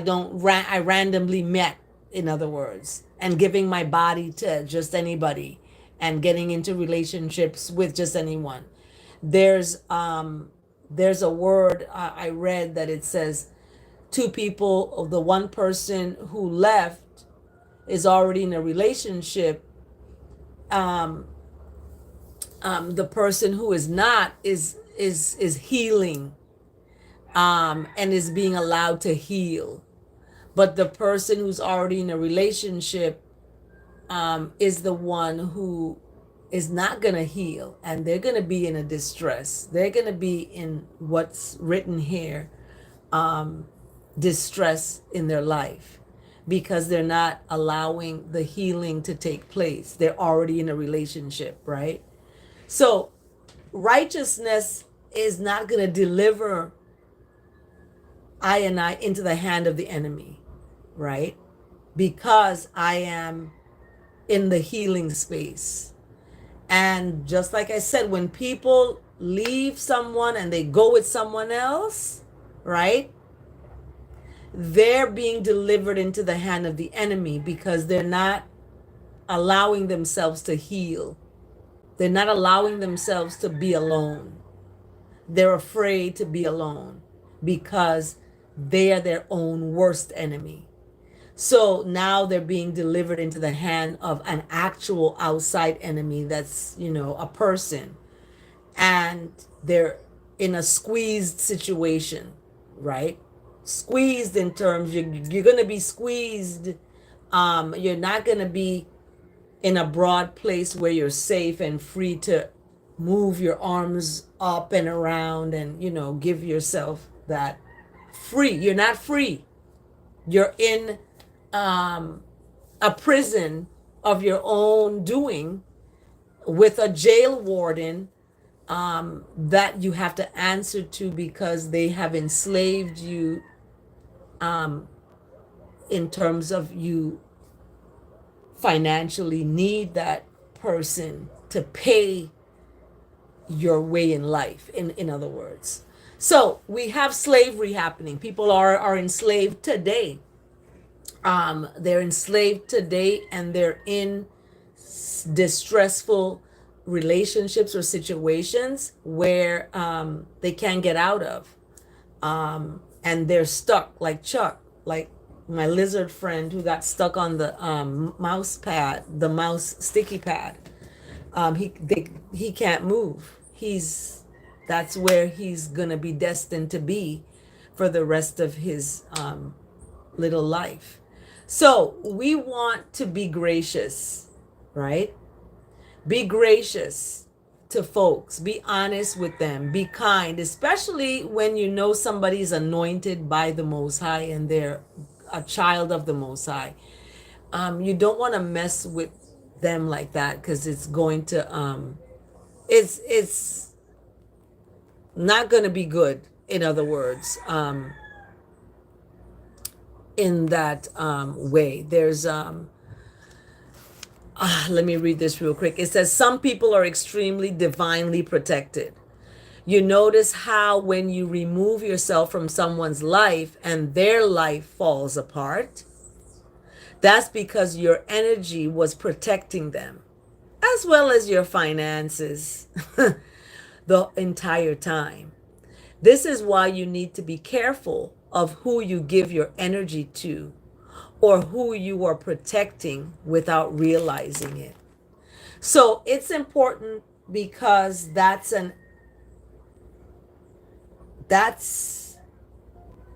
randomly met, in other words, and giving my body to just anybody and getting into relationships with just anyone. There's a word I read that it says two people, the one person who left is already in a relationship. The person who is not is healing, and is being allowed to heal. But the person who's already in a relationship is the one who is not going to heal, and they're going to be in a distress. They're going to be in what's written here, distress in their life, because they're not allowing the healing to take place. They're already in a relationship, right? So righteousness is not going to deliver I into the hand of the enemy, right? Because I am in the healing space. And just like I said, when people leave someone and they go with someone else, right? They're being delivered into the hand of the enemy because they're not allowing themselves to heal. They're not allowing themselves to be alone. They're afraid to be alone because they are their own worst enemy. So now they're being delivered into the hand of an actual outside enemy that's, a person. And they're in a squeezed situation, right? Squeezed in terms, you're going to be squeezed. You're not going to be in a broad place where you're safe and free to move your arms up and around and, give yourself that free. You're not free. You're in a prison of your own doing with a jail warden that you have to answer to because they have enslaved you in terms of you financially need that person to pay your way in life, in other words. So we have slavery happening. People are enslaved today. They're enslaved today, and they're in distressful relationships or situations where they can't get out of. And they're stuck like Chuck, like my lizard friend who got stuck on the mouse pad, the mouse sticky pad. He can't move. That's where he's gonna be destined to be for the rest of his little life. So we want to be gracious, right? Be gracious to folks. Be honest with them. Be kind, especially when you know somebody's anointed by the Most High and they're a child of the Most High. You don't want to mess with them like that because it's going to it's not going to be good. In other words, in that way, there's let me read this real quick. It says some people are extremely divinely protected. You notice how when you remove yourself from someone's life and their life falls apart, that's because your energy was protecting them, as well as your finances, the entire time. This is why you need to be careful of who you give your energy to or who you are protecting without realizing it. So it's important because that's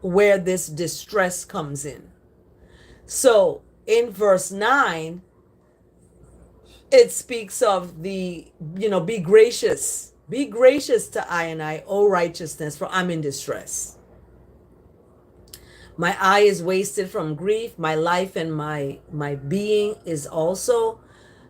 where this distress comes in. So in verse 9, it speaks of be gracious. Be gracious to I, O righteousness, for I'm in distress. My eye is wasted from grief. My life and my being is also,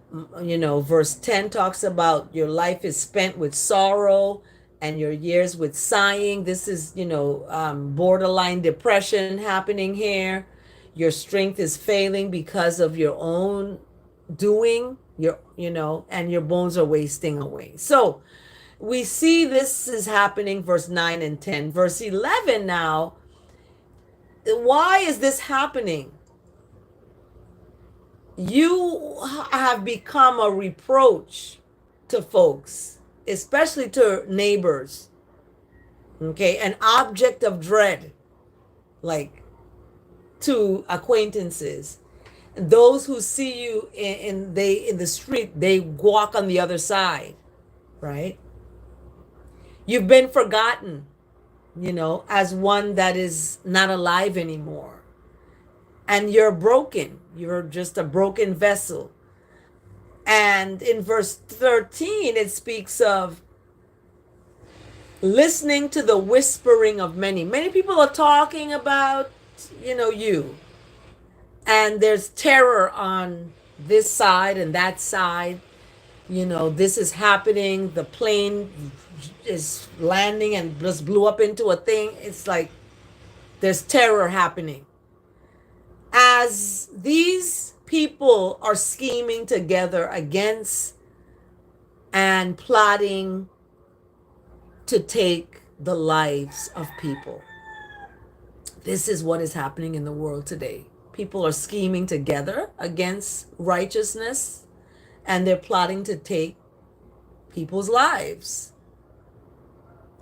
verse 10 talks about your life is spent with sorrow and your years with sighing. This is, borderline depression happening here. Your strength is failing because of your own doing, and your bones are wasting away. So we see this is happening, verse 9 and 10. Verse 11 now, why is this happening? You have become a reproach to folks, especially to neighbors. Okay, an object of dread, like to acquaintances. Those who see you in the street, they walk on the other side, right? You've been forgotten, as one that is not alive anymore. And you're broken. You're just a broken vessel. And in verse 13, it speaks of listening to the whispering of many. Many people are talking about, you. And there's terror on this side and that side. This is happening. The plane is landing and just blew up into a thing. It's like there's terror happening. As these people are scheming together against and plotting to take the lives of people. This is what is happening in the world today. People are scheming together against righteousness and they're plotting to take people's lives.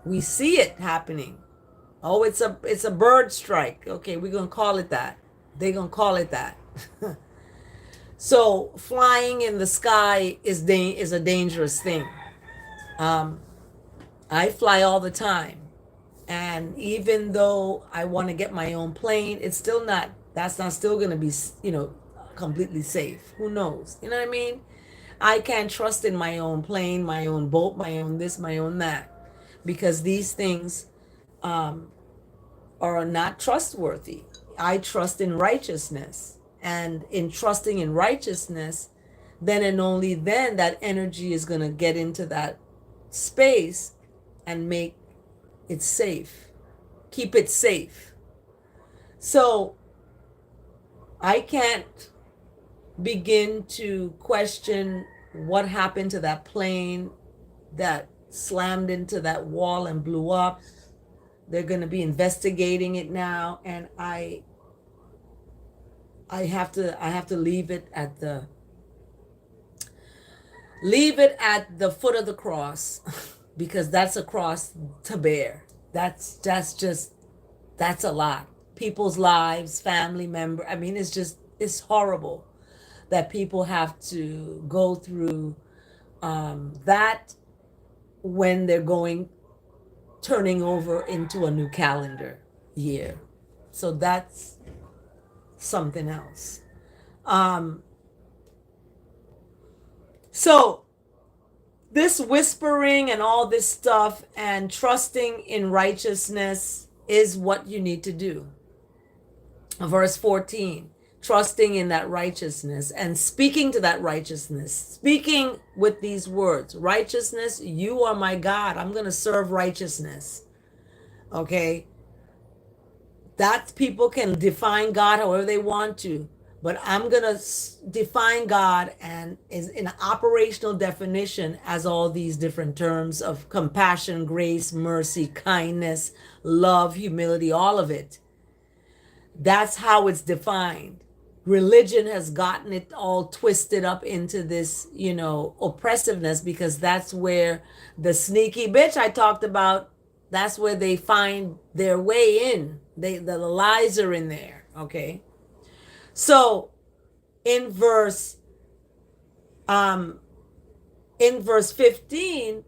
We see it happening. Oh, it's a bird strike. Okay, we're going to call it that. They're going to call it that. So flying in the sky is a dangerous thing. I fly all the time. And even though I want to get my own plane, that's not still going to be, completely safe. Who knows? You know what I mean? I can't trust in my own plane, my own boat, my own this, my own that, because these things are not trustworthy. I trust in righteousness, and in trusting in righteousness, then and only then that energy is going to get into that space and make it safe, keep it safe. So I can't begin to question what happened to that plane that slammed into that wall and blew up. They're going to be investigating it now, and I have to leave it at the foot of the cross because that's a cross to bear. That's a lot. People's lives, family member. I mean, it's horrible that people have to go through that when they're turning over into a new calendar year. So that's something else. So this whispering and all this stuff and trusting in righteousness is what you need to do. Verse 14, trusting in that righteousness and speaking to that righteousness, speaking with these words: righteousness, you are my God. I'm going to serve righteousness. Okay? That people can define God however they want to. But I'm going to define God and is in an operational definition as all these different terms of compassion, grace, mercy, kindness, love, humility, all of it. That's how it's defined. Religion has gotten it all twisted up into this, oppressiveness, because that's where the sneaky bitch I talked about, that's where they find their way in. The lies are in there, okay? So in verse um in verse 15,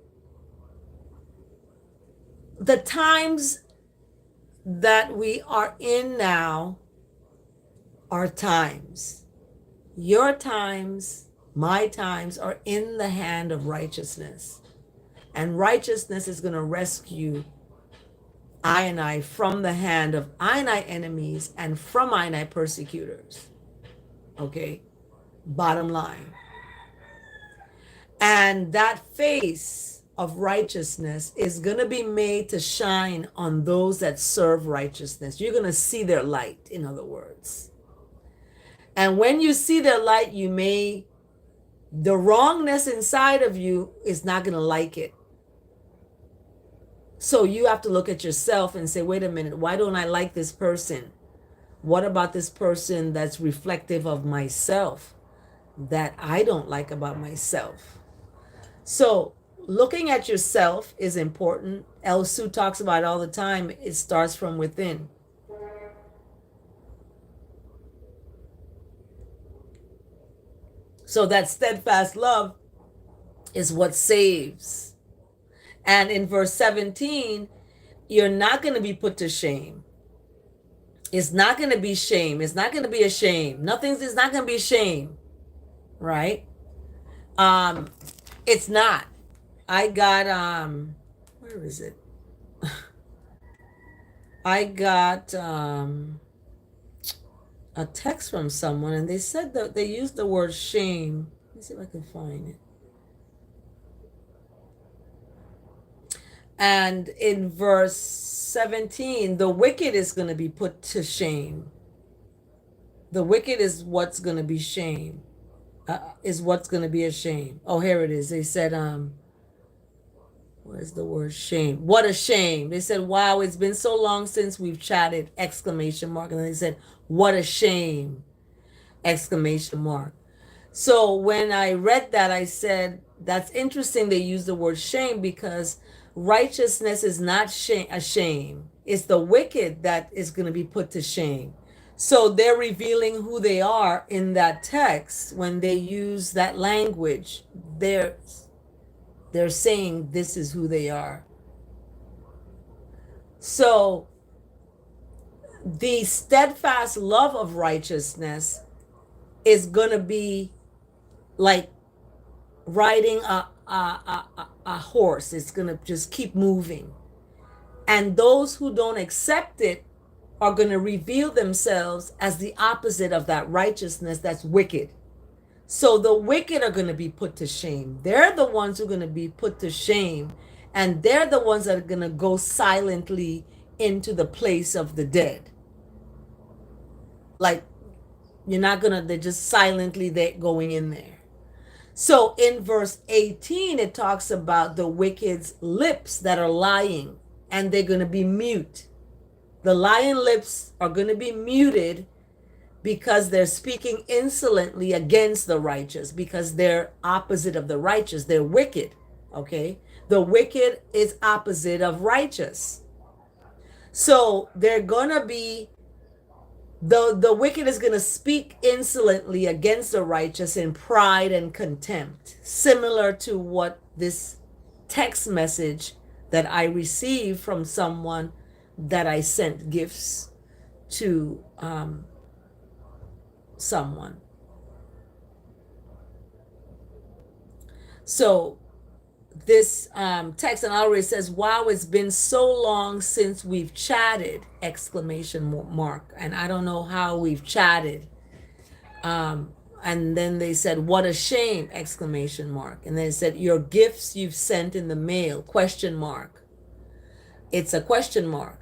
the times that we are in now are times. Your times, my times are in the hand of righteousness. And righteousness is going to rescue I from the hand of I enemies and from I persecutors. Okay? Bottom line. And that face of righteousness is going to be made to shine on those that serve righteousness. You're going to see their light, in other words. And when you see their light, the wrongness inside of you is not going to like it. So you have to look at yourself and say, wait a minute, why don't I like this person? What about this person that's reflective of myself that I don't like about myself? So looking at yourself is important. El Su talks about it all the time. It starts from within. So that steadfast love is what saves. And in verse 17, you're not going to be put to shame. It's not going to be shame. It's not going to be a shame. It's not going to be shame, right? It's not. I got where is it? I got a text from someone, and they said that they used the word shame. Let me see if I can find it. And in verse 17, the wicked is going to be put to shame. The wicked is what's going to be shame. Is what's going to be a shame. Oh, here it is. They said, where's the word shame? What a shame. They said, wow, it's been so long since we've chatted, exclamation mark. And then they said, what a shame, exclamation mark. So when I read that, I said, that's interesting they use the word shame, because righteousness is not a shame. It's the wicked that is going to be put to shame. So they're revealing who they are in that text when they use that language. They're saying this is who they are. So the steadfast love of righteousness is going to be like riding a horse. It's going to just keep moving. And those who don't accept it are going to reveal themselves as the opposite of that righteousness that's wicked. So the wicked are going to be put to shame. They're the ones who are going to be put to shame. And they're the ones that are going to go silently into the place of the dead. Like, they're just silently going in there. So in verse 18, it talks about the wicked's lips that are lying, and they're going to be mute. The lying lips are going to be muted because they're speaking insolently against the righteous, because they're opposite of the righteous. They're wicked, okay? The wicked is opposite of righteous. So they're going to be, the wicked is going to speak insolently against the righteous in pride and contempt, similar to what this text message that I received from someone that I sent gifts to someone. So this text and already says, wow, it's been so long since we've chatted, exclamation mark. And I don't know how we've chatted. And then they said, what a shame, exclamation mark. And then it said, your gifts you've sent in the mail, question mark. It's a question mark.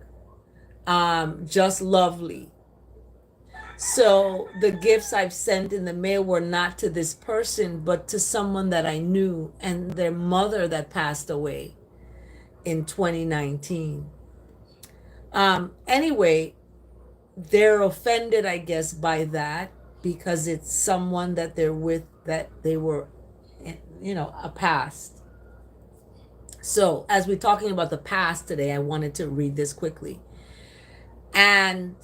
Just lovely. So the gifts I've sent in the mail were not to this person, but to someone that I knew and their mother that passed away in 2019. Anyway, they're offended, I guess, by that because it's someone that they're with that they were, a past. So, as we're talking about the past today, I wanted to read this quickly. And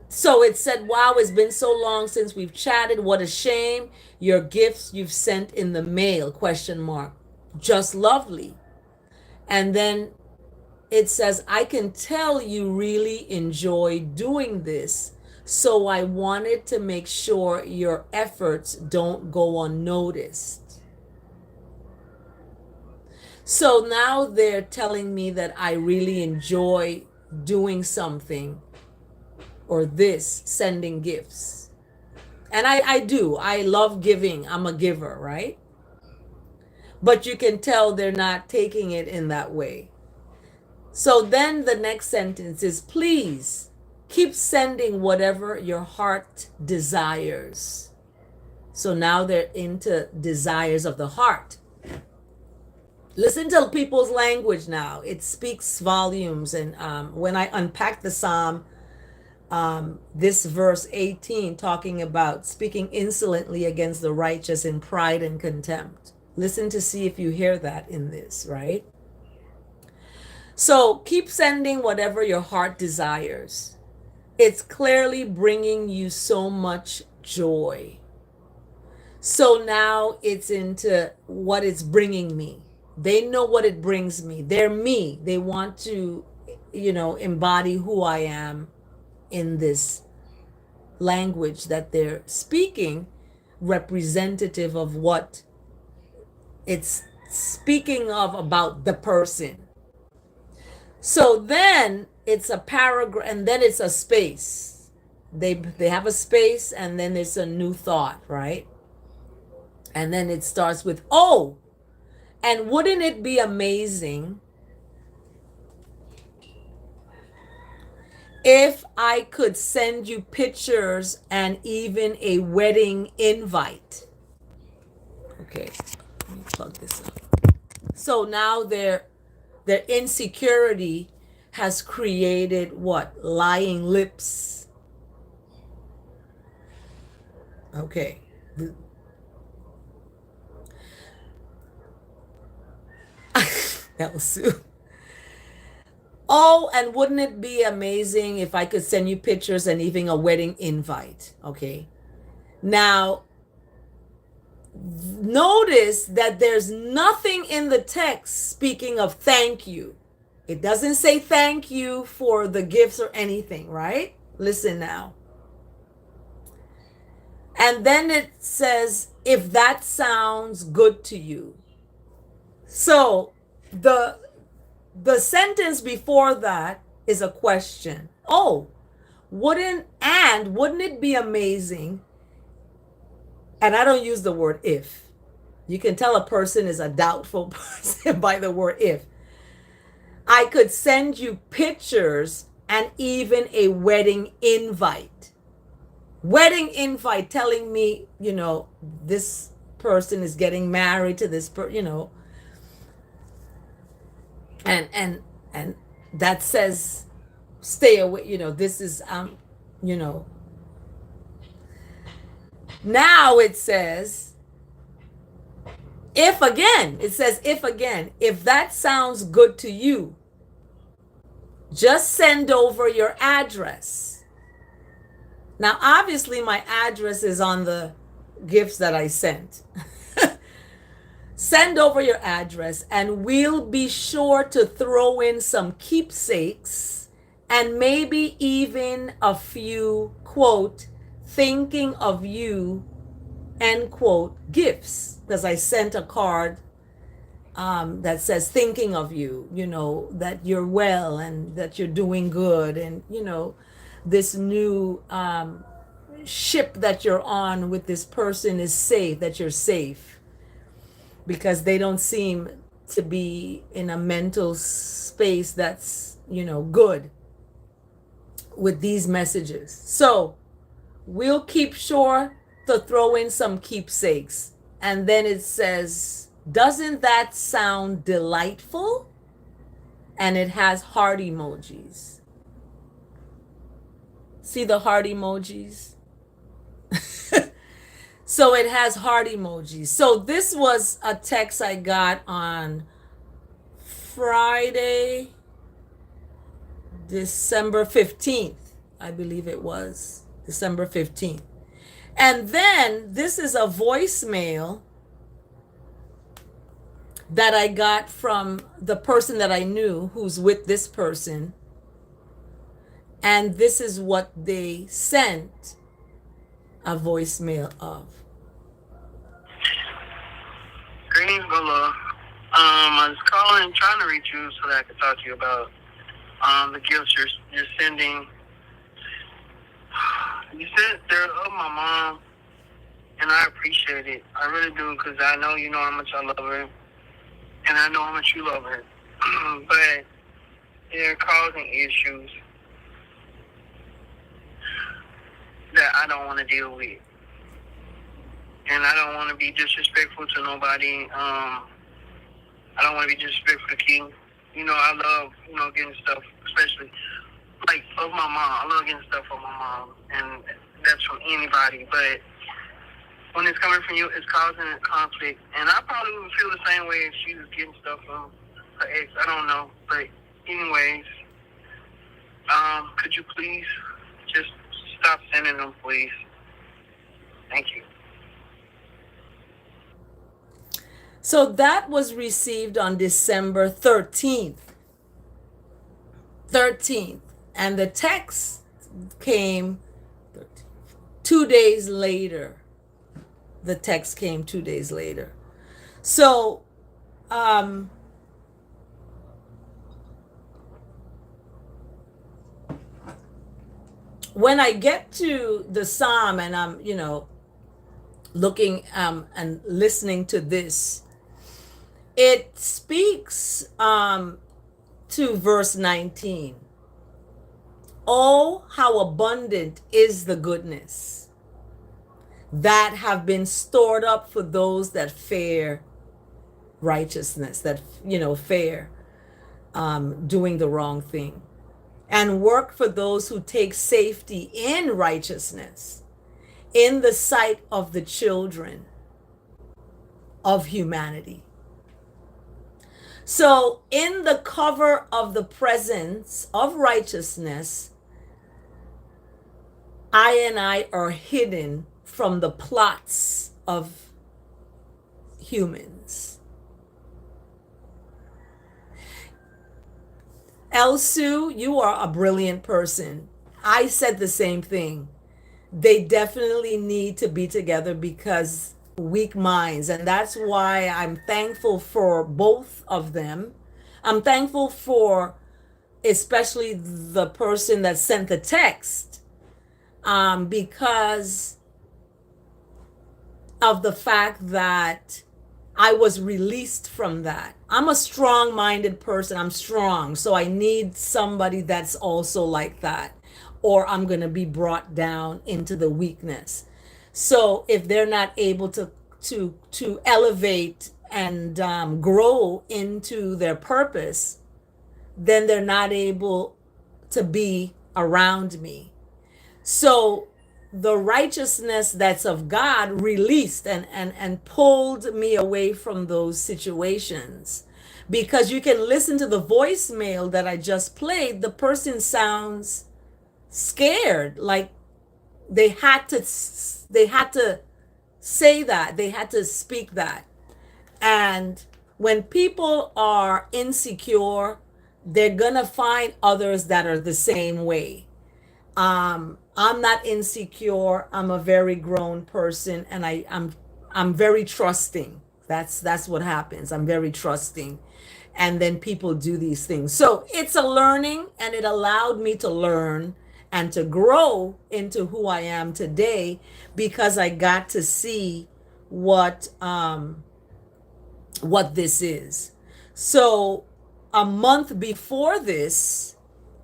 so it said, wow, it's been so long since we've chatted. What a shame. Your gifts you've sent in the mail, question mark. Just lovely. And then it says, I can tell you really enjoy doing this. So I wanted to make sure your efforts don't go unnoticed. So now they're telling me that I really enjoy doing something or this, sending gifts. And I do. I love giving. I'm a giver, right? But you can tell they're not taking it in that way. So then the next sentence is, please keep sending whatever your heart desires. So now they're into desires of the heart. Listen to people's language now. It speaks volumes. And when I unpack the psalm, this verse 18 talking about speaking insolently against the righteous in pride and contempt. Listen to see if you hear that in this, right? So keep sending whatever your heart desires. It's clearly bringing you so much joy. So now it's into what it's bringing me. They know what it brings me. They're me. They want to, embody who I am in this language that they're speaking, representative of what it's speaking of about the person. So then it's a paragraph and then it's a space. They have a space and then it's a new thought, right? And then it starts with, oh, and wouldn't it be amazing if I could send you pictures and even a wedding invite? Okay, let me plug this up. So now their insecurity has created what? Lying lips. Okay. That was Sue. Oh, and wouldn't it be amazing if I could send you pictures and even a wedding invite? Okay. Now, notice that there's nothing in the text speaking of thank you. It doesn't say thank you for the gifts or anything, right? Listen now. And then it says, if that sounds good to you. So the sentence before that is a question. Oh, wouldn't it be amazing? And I don't use the word if. You can tell a person is a doubtful person by the word if. I could send you pictures and even a wedding invite. Wedding invite telling me, this person is getting married to this person, and that says stay away, this is now it says if again, if that sounds good to you, just send over your address. Now, obviously, my address is on the gifts that I sent. Send over your address, and we'll be sure to throw in some keepsakes and maybe even a few, quote, thinking of you, end quote, gifts. Because I sent a card that says thinking of you, that you're well and that you're doing good, and this new ship that you're on with this person is safe, that you're safe, because they don't seem to be in a mental space that's good. with these messages. So we'll keep sure to throw in some keepsakes. And then it says, doesn't that sound delightful? And it has heart emojis. See the heart emojis? So it has heart emojis. So this was a text I got on Friday, December 15th. I believe it was December 15th. And then this is a voicemail that I got from the person that I knew who's with this person. And this is what they sent a voicemail of. Greetings, Bella. I was calling, trying to reach you so that I could talk to you about the gifts you're sending. You said they're of my mom, and I appreciate it. I really do, because I know you know how much I love her, and I know how much you love her. But they're causing issues that I don't want to deal with. And I don't want to be disrespectful to nobody. I don't want to be disrespectful to King. You know, I love, getting stuff, especially, like, of my mom. I love getting stuff from my mom, and that's from anybody. But when it's coming from you, it's causing a conflict. And I probably would feel the same way if she was getting stuff from her ex. I don't know. But anyways, could you please just stop sending them, please? Thank you. So that was received on December 13th. And the text came 2 days later. The text came 2 days later. So, when I get to the Psalm and I'm, looking and listening to this, it speaks to verse 19. Oh, how abundant is the goodness that have been stored up for those that fear righteousness, that, fear doing the wrong thing, and work for those who take safety in righteousness in the sight of the children of humanity. So in the cover of the presence of righteousness, I are hidden from the plots of humans. Elsu, you are a brilliant person. I said the same thing. They definitely need to be together because weak minds. And that's why I'm thankful for both of them. I'm thankful for especially the person that sent the text, because of the fact that I was released from that. I'm a strong-minded person. I'm strong. So I need somebody that's also like that, or I'm going to be brought down into the weakness. So if they're not able to elevate and grow into their purpose, then they're not able to be around me. So the righteousness that's of God released and pulled me away from those situations. Because you can listen to the voicemail that I just played, the person sounds scared, like they had to say that, they had to speak that. And when people are insecure, they're gonna find others that are the same way. I'm not insecure. I'm a very grown person, and I'm very trusting. That's what happens. I'm very trusting. And then people do these things. So it's a learning, and it allowed me to learn and to grow into who I am today, because I got to see what this is. So a month before this,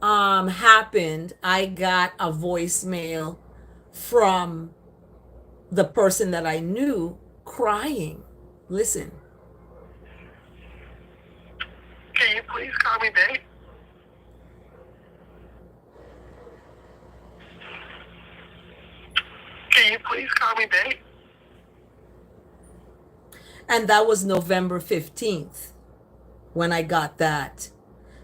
happened, I got a voicemail from the person that I knew crying. Listen. Can you please call me back? Can you please call me back? And that was November 15th when I got that.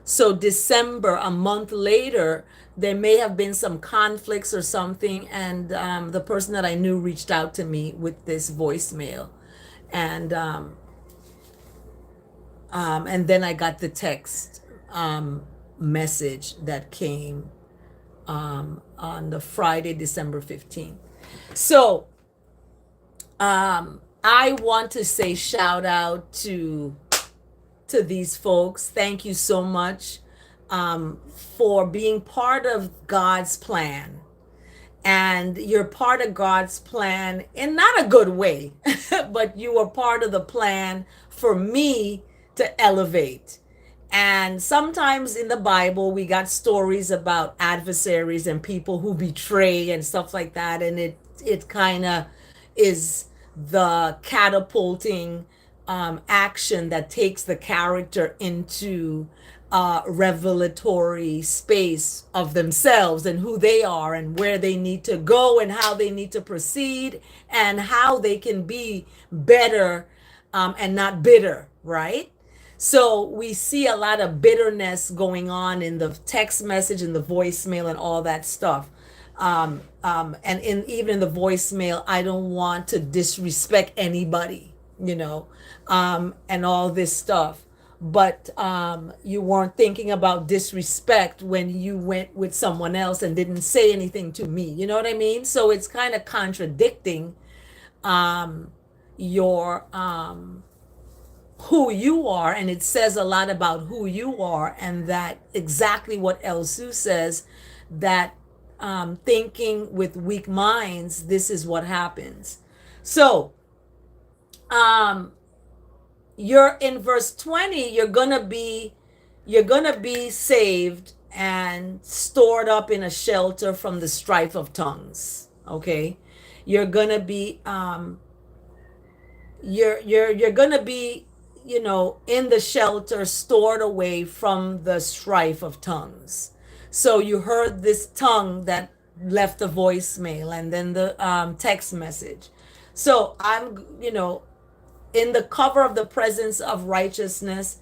So December, a month later, there may have been some conflicts or something, and the person that I knew reached out to me with this voicemail, and and then I got the text message that came on the Friday, December 15th. So I want to say shout out to these folks. Thank you so much for being part of God's plan. And you're part of God's plan in not a good way, but you are part of the plan for me to elevate. And sometimes in the Bible, we got stories about adversaries and people who betray and stuff like that. And it kind of is the catapulting action that takes the character into revelatory space of themselves and who they are and where they need to go and how they need to proceed and how they can be better and not bitter, right? So we see a lot of bitterness going on in the text message and the voicemail and all that stuff. And even in the voicemail, I don't want to disrespect anybody, and all this stuff. But you weren't thinking about disrespect when you went with someone else and didn't say anything to me. You know what I mean? So it's kind of contradicting your who you are, and it says a lot about who you are, and that exactly what El Su says, that thinking with weak minds, this is what happens. So you're in verse 20, you're gonna be saved and stored up in a shelter from the strife of tongues. Okay, you're gonna be you're gonna be in the shelter, stored away from the strife of tongues. So you heard this tongue that left the voicemail and then the text message. So I'm in the cover of the presence of righteousness,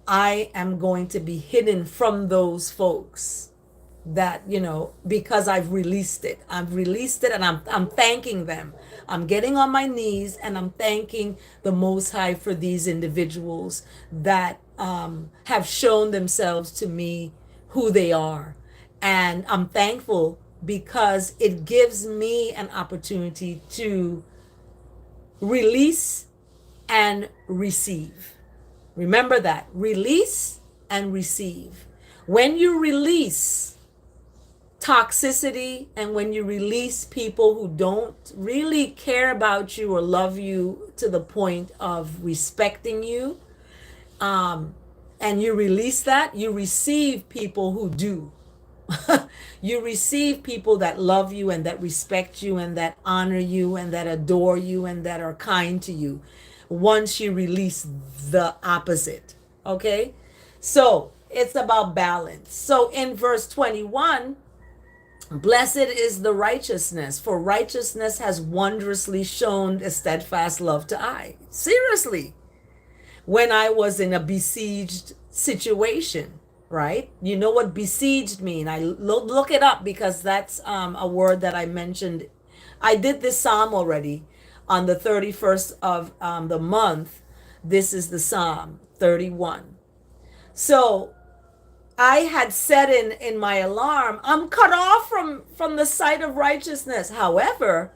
I am going to be hidden from those folks that because I've released it and I'm thanking them. I'm getting on my knees and I'm thanking the Most High for these individuals that have shown themselves to me who they are, and I'm thankful because it gives me an opportunity to release and receive. Remember that, release and receive. When you release toxicity and when you release people who don't really care about you or love you to the point of respecting you, and you release that, you receive people who do. You receive people that love you and that respect you and that honor you and that adore you and that are kind to you once you release the opposite. Okay? So it's about balance. So in verse 21, blessed is the righteousness, for righteousness has wondrously shown a steadfast love to I. Seriously. When I was in a besieged situation, right? You know what besieged mean? I look it up because that's a word that I mentioned. I did this psalm already on the 31st of the month. This is the Psalm 31. So I had said in my alarm, I'm cut off from the sight of righteousness. However,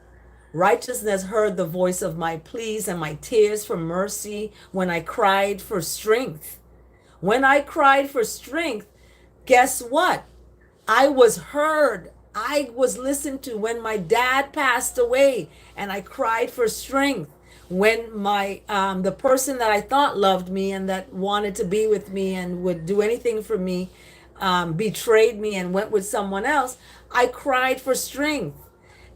righteousness heard the voice of my pleas and my tears for mercy when I cried for strength. When I cried for strength, guess what? I was heard. I was listened to when my dad passed away and I cried for strength. When my the person that I thought loved me and that wanted to be with me and would do anything for me betrayed me and went with someone else, I cried for strength.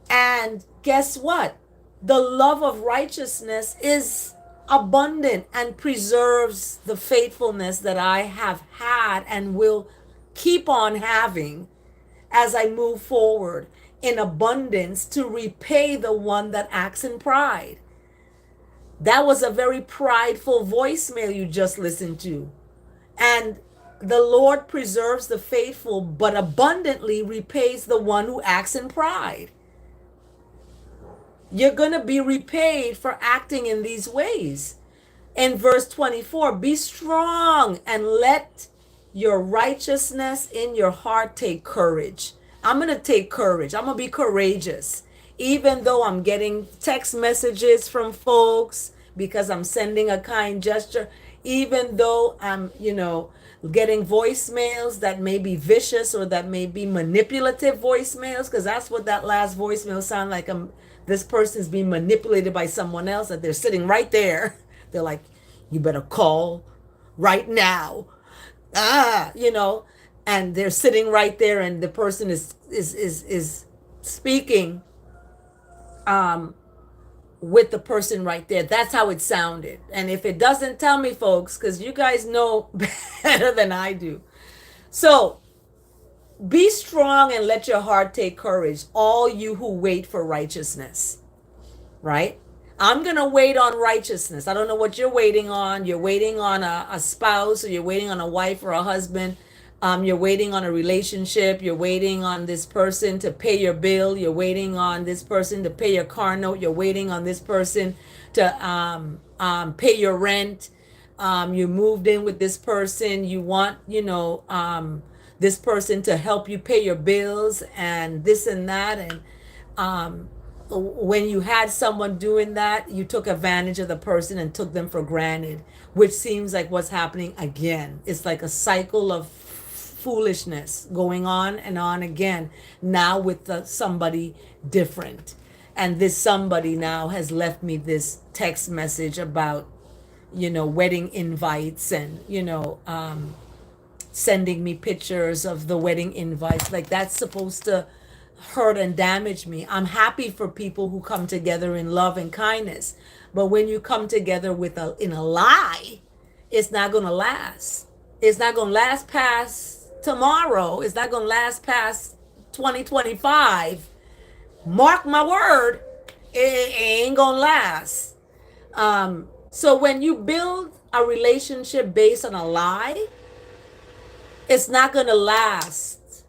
And guess what? The love of righteousness is abundant and preserves the faithfulness that I have had and will keep on having as I move forward in abundance to repay the one that acts in pride. That was a very prideful voicemail you just listened to. And the Lord preserves the faithful, but abundantly repays the one who acts in pride. You're going to be repaid for acting in these ways. In verse 24, be strong and let your righteousness in your heart take courage. I'm going to take courage. I'm going to be courageous. Even though I'm getting text messages from folks because I'm sending a kind gesture, even though I'm, getting voicemails that may be vicious or that may be manipulative voicemails, because that's what that last voicemail sounded like. This person's being manipulated by someone else, that they're sitting right there. They're like, you better call right now. And they're sitting right there, and the person is speaking with the person right there. That's how it sounded. And if it doesn't, tell me, folks, because you guys know better than I do. So be strong and let your heart take courage, all you who wait for righteousness. Right? I'm going to wait on righteousness. I don't know what you're waiting on. You're waiting on a spouse, or you're waiting on a wife or a husband. You're waiting on a relationship. You're waiting on this person to pay your bill. You're waiting on this person to pay your car note. You're waiting on this person to pay your rent. You moved in with this person. You want, this person to help you pay your bills and this and that. And when you had someone doing that, you took advantage of the person and took them for granted, which seems like what's happening again. It's like a cycle of foolishness going on again, now with somebody different. And this somebody now has left me this text message about, wedding invites and, sending me pictures of the wedding invites. Like, that's supposed to hurt and damage me. I'm happy for people who come together in love and kindness, but when you come together in a lie, it's not going to last. It's not going to last past tomorrow. It's not going to last past 2025. Mark my word, it ain't going to last. So when you build a relationship based on a lie, it's not going to last.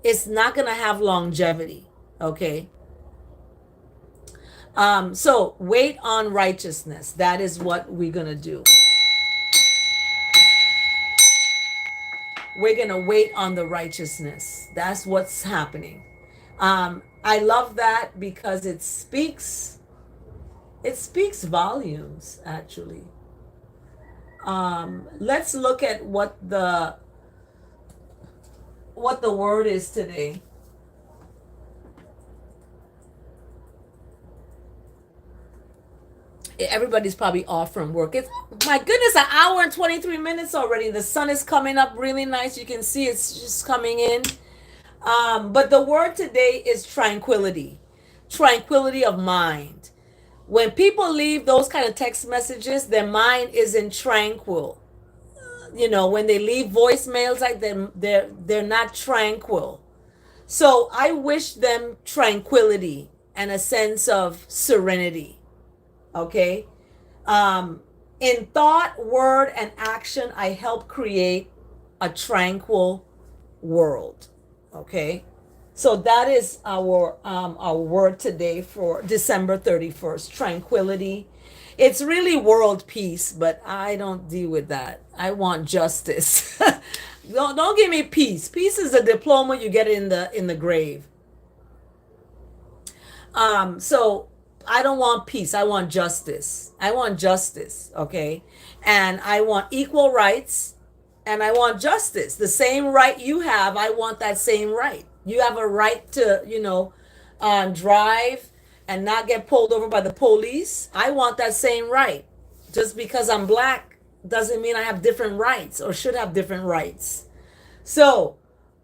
It's not going to have longevity. Okay. So wait on righteousness. That is what we're going to do. We're going to wait on the righteousness. That's what's happening. I love that because it speaks volumes, actually. Let's look at what the word is today. Everybody's probably off from work. It's, my goodness, an hour and 23 minutes already. The sun is coming up really nice. You can see it's just coming in. But the word today is tranquility. Tranquility of mind. When people leave those kind of text messages, their mind isn't tranquil. When they leave voicemails like them, they're not tranquil. So I wish them tranquility and a sense of serenity. Okay. In thought, word, and action, I help create a tranquil world. Okay. So that is our word today for December 31st, tranquility. It's really world peace, but I don't deal with that. I want justice. Don't give me peace. Peace is a diploma you get in the grave. So I don't want peace. I want justice. I want justice, okay? And I want equal rights, and I want justice. The same right you have, I want that same right. You have a right to, drive and not get pulled over by the police. I want that same right. Just because I'm black doesn't mean I have different rights or should have different rights. So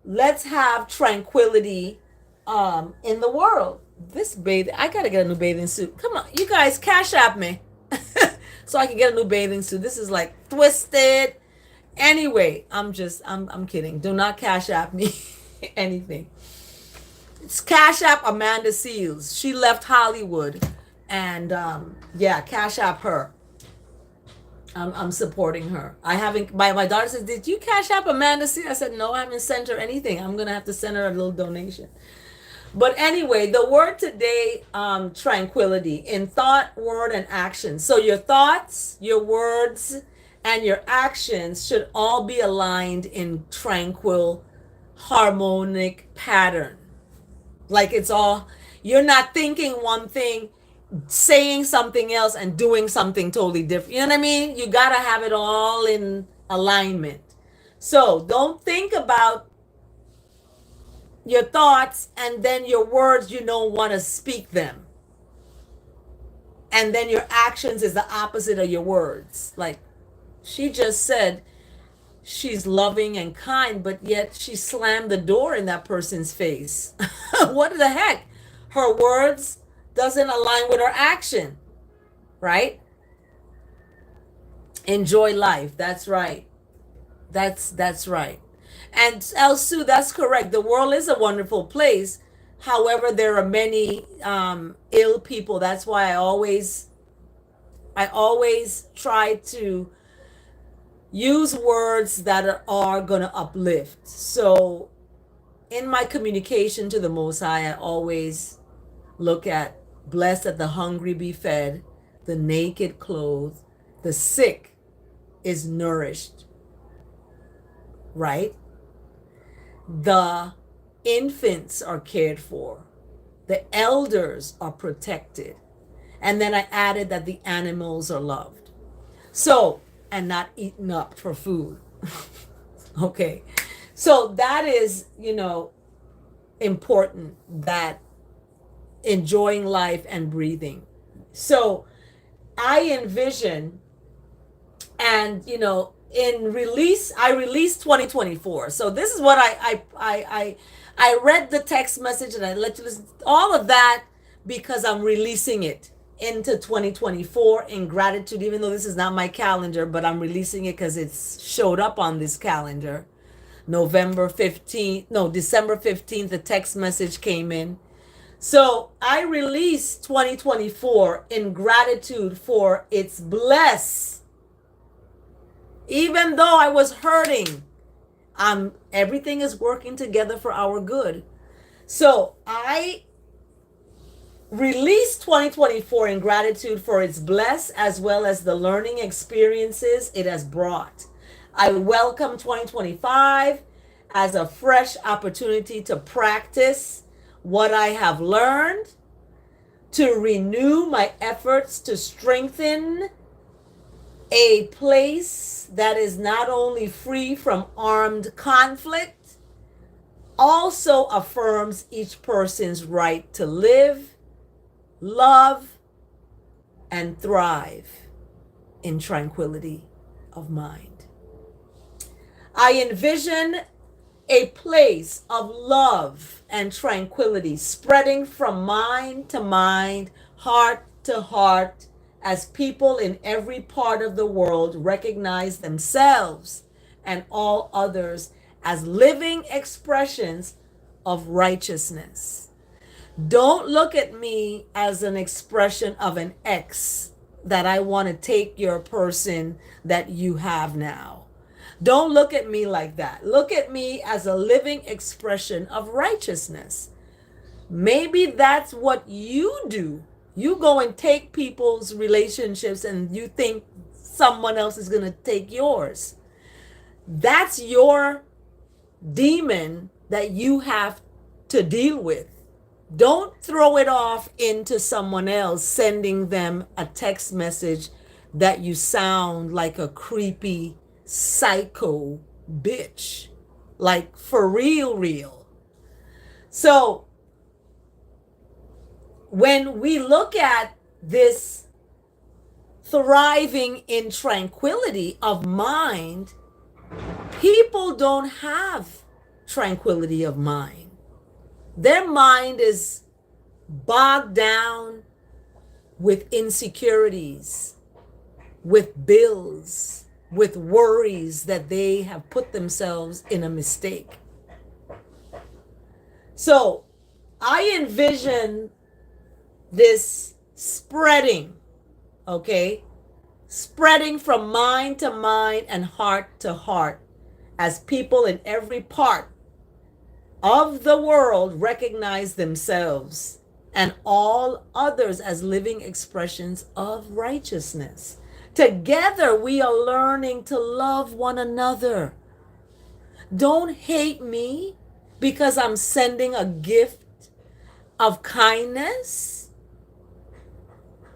let's have tranquility in the world. This bathing, I gotta get a new bathing suit. Come on, you guys, cash app me so I can get a new bathing suit. This is like twisted. Anyway, I'm kidding. Do not cash app me anything. It's cash app Amanda Seals. She left Hollywood, and yeah, cash app her. I'm supporting her. I haven't. My daughter says, "Did you cash app Amanda Seals?" I said, "No, I haven't sent her anything. I'm gonna have to send her a little donation." But anyway, the word today, tranquility in thought, word, and action. So your thoughts, your words, and your actions should all be aligned in tranquil, harmonic pattern. Like it's all, you're not thinking one thing, saying something else, and doing something totally different. You know what I mean? You got to have it all in alignment. So don't think about your thoughts and then your words, you don't want to speak them. And then your actions is the opposite of your words. Like she just said, she's loving and kind, but yet she slammed the door in that person's face. What the heck? Her words doesn't align with her action, right? Enjoy life. That's right. That's right. And Elsu, that's correct. The world is a wonderful place. However, there are many ill people. That's why I always try to use words that are going to uplift. So in my communication to the Most High, I always look at blessed that the hungry be fed, the naked clothed, the sick is nourished, right? The infants are cared for, the elders are protected. And then I added that the animals are loved. So, and not eaten up for food. Okay. So that is, important, that enjoying life and breathing. So I envision, and I released 2024. So this is what I read the text message and I let you listen, all of that, because I'm releasing it into 2024 in gratitude, even though this is not my calendar, but I'm releasing it because it's showed up on this calendar. November 15th, no, December 15th, the text message came in. So I released 2024 in gratitude for its bless. Even though I was hurting, everything is working together for our good. So I released 2024 in gratitude for its bless, as well as the learning experiences it has brought. I welcome 2025 as a fresh opportunity to practice what I have learned, to renew my efforts to strengthen a place that is not only free from armed conflict, also affirms each person's right to live, love, and thrive in tranquility of mind. I envision a place of love and tranquility spreading from mind to mind, heart to heart, as people in every part of the world recognize themselves and all others as living expressions of righteousness. Don't look at me as an expression of an ex, that I want to take your person that you have now. Don't look at me like that. Look at me as a living expression of righteousness. Maybe that's what you do. You go and take people's relationships and you think someone else is going to take yours. That's your demon that you have to deal with. Don't throw it off into someone else, sending them a text message that you sound like a creepy psycho bitch. Like for real. So when we look at this thriving in tranquility of mind, People don't have tranquility of mind. Their mind is bogged down with insecurities, with bills, with worries that they have put themselves in a mistake. So I envision this spreading, okay? Spreading from mind to mind and heart to heart as people in every part of the world recognize themselves and all others as living expressions of righteousness. Together, we are learning to love one another. Don't hate me because I'm sending a gift of kindness.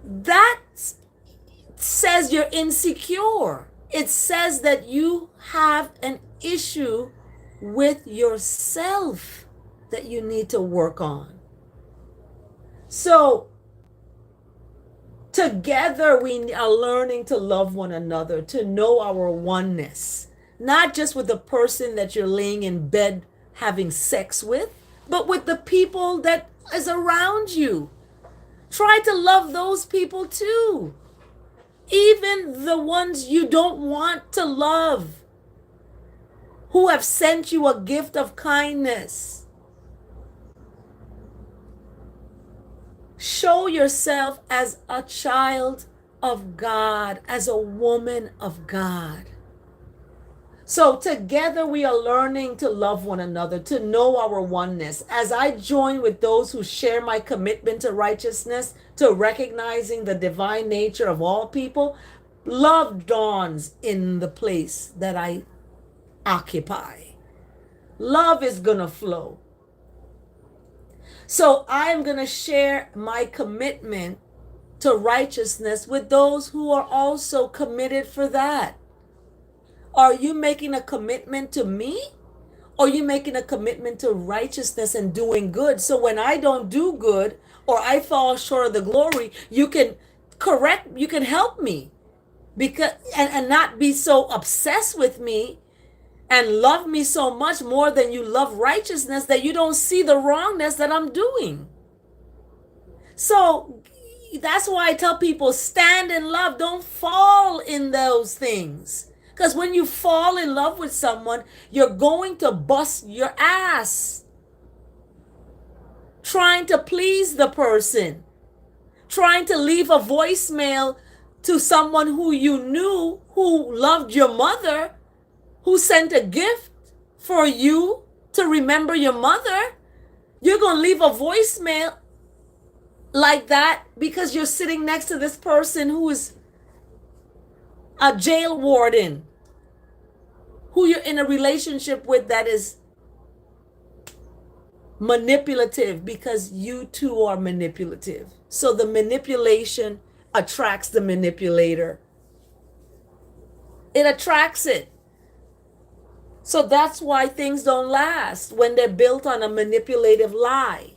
That says you're insecure. It says that you have an issue with yourself that you need to work on. So, together we are learning to love one another, to know our oneness, not just with the person that you're laying in bed having sex with, but with the people that is around you. Try to love those people too. Even the ones you don't want to love, who have sent you a gift of kindness. Show yourself as a child of God, as a woman of God. So together we are learning to love one another, to know our oneness. As I join with those who share my commitment to righteousness, to recognizing the divine nature of all people, love dawns in the place that I occupy. Love is going to flow. So I'm going to share my commitment to righteousness with those who are also committed for that. Are you making a commitment to me? Or are you making a commitment to righteousness and doing good? So when I don't do good or I fall short of the glory, you can correct, you can help me because and not be so obsessed with me and love me so much more than you love righteousness that you don't see the wrongness that I'm doing. So that's why I tell people, stand in love. Don't fall in those things. Because when you fall in love with someone, you're going to bust your ass trying to please the person, trying to leave a voicemail to someone who you knew, who loved your mother, who sent a gift for you to remember your mother. You're going to leave a voicemail like that because you're sitting next to this person who is a jail warden, who you're in a relationship with that is manipulative because you too are manipulative. So the manipulation attracts the manipulator. It attracts it. So that's why things don't last when they're built on a manipulative lie.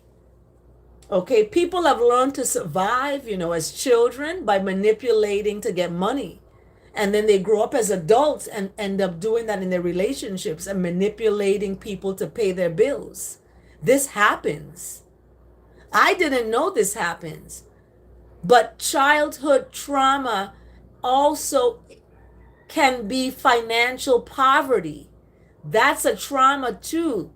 Okay, people have learned to survive, as children by manipulating to get money. And then they grow up as adults and end up doing that in their relationships and manipulating people to pay their bills. This happens. I didn't know this happens. But childhood trauma also can be financial poverty. That's a trauma too.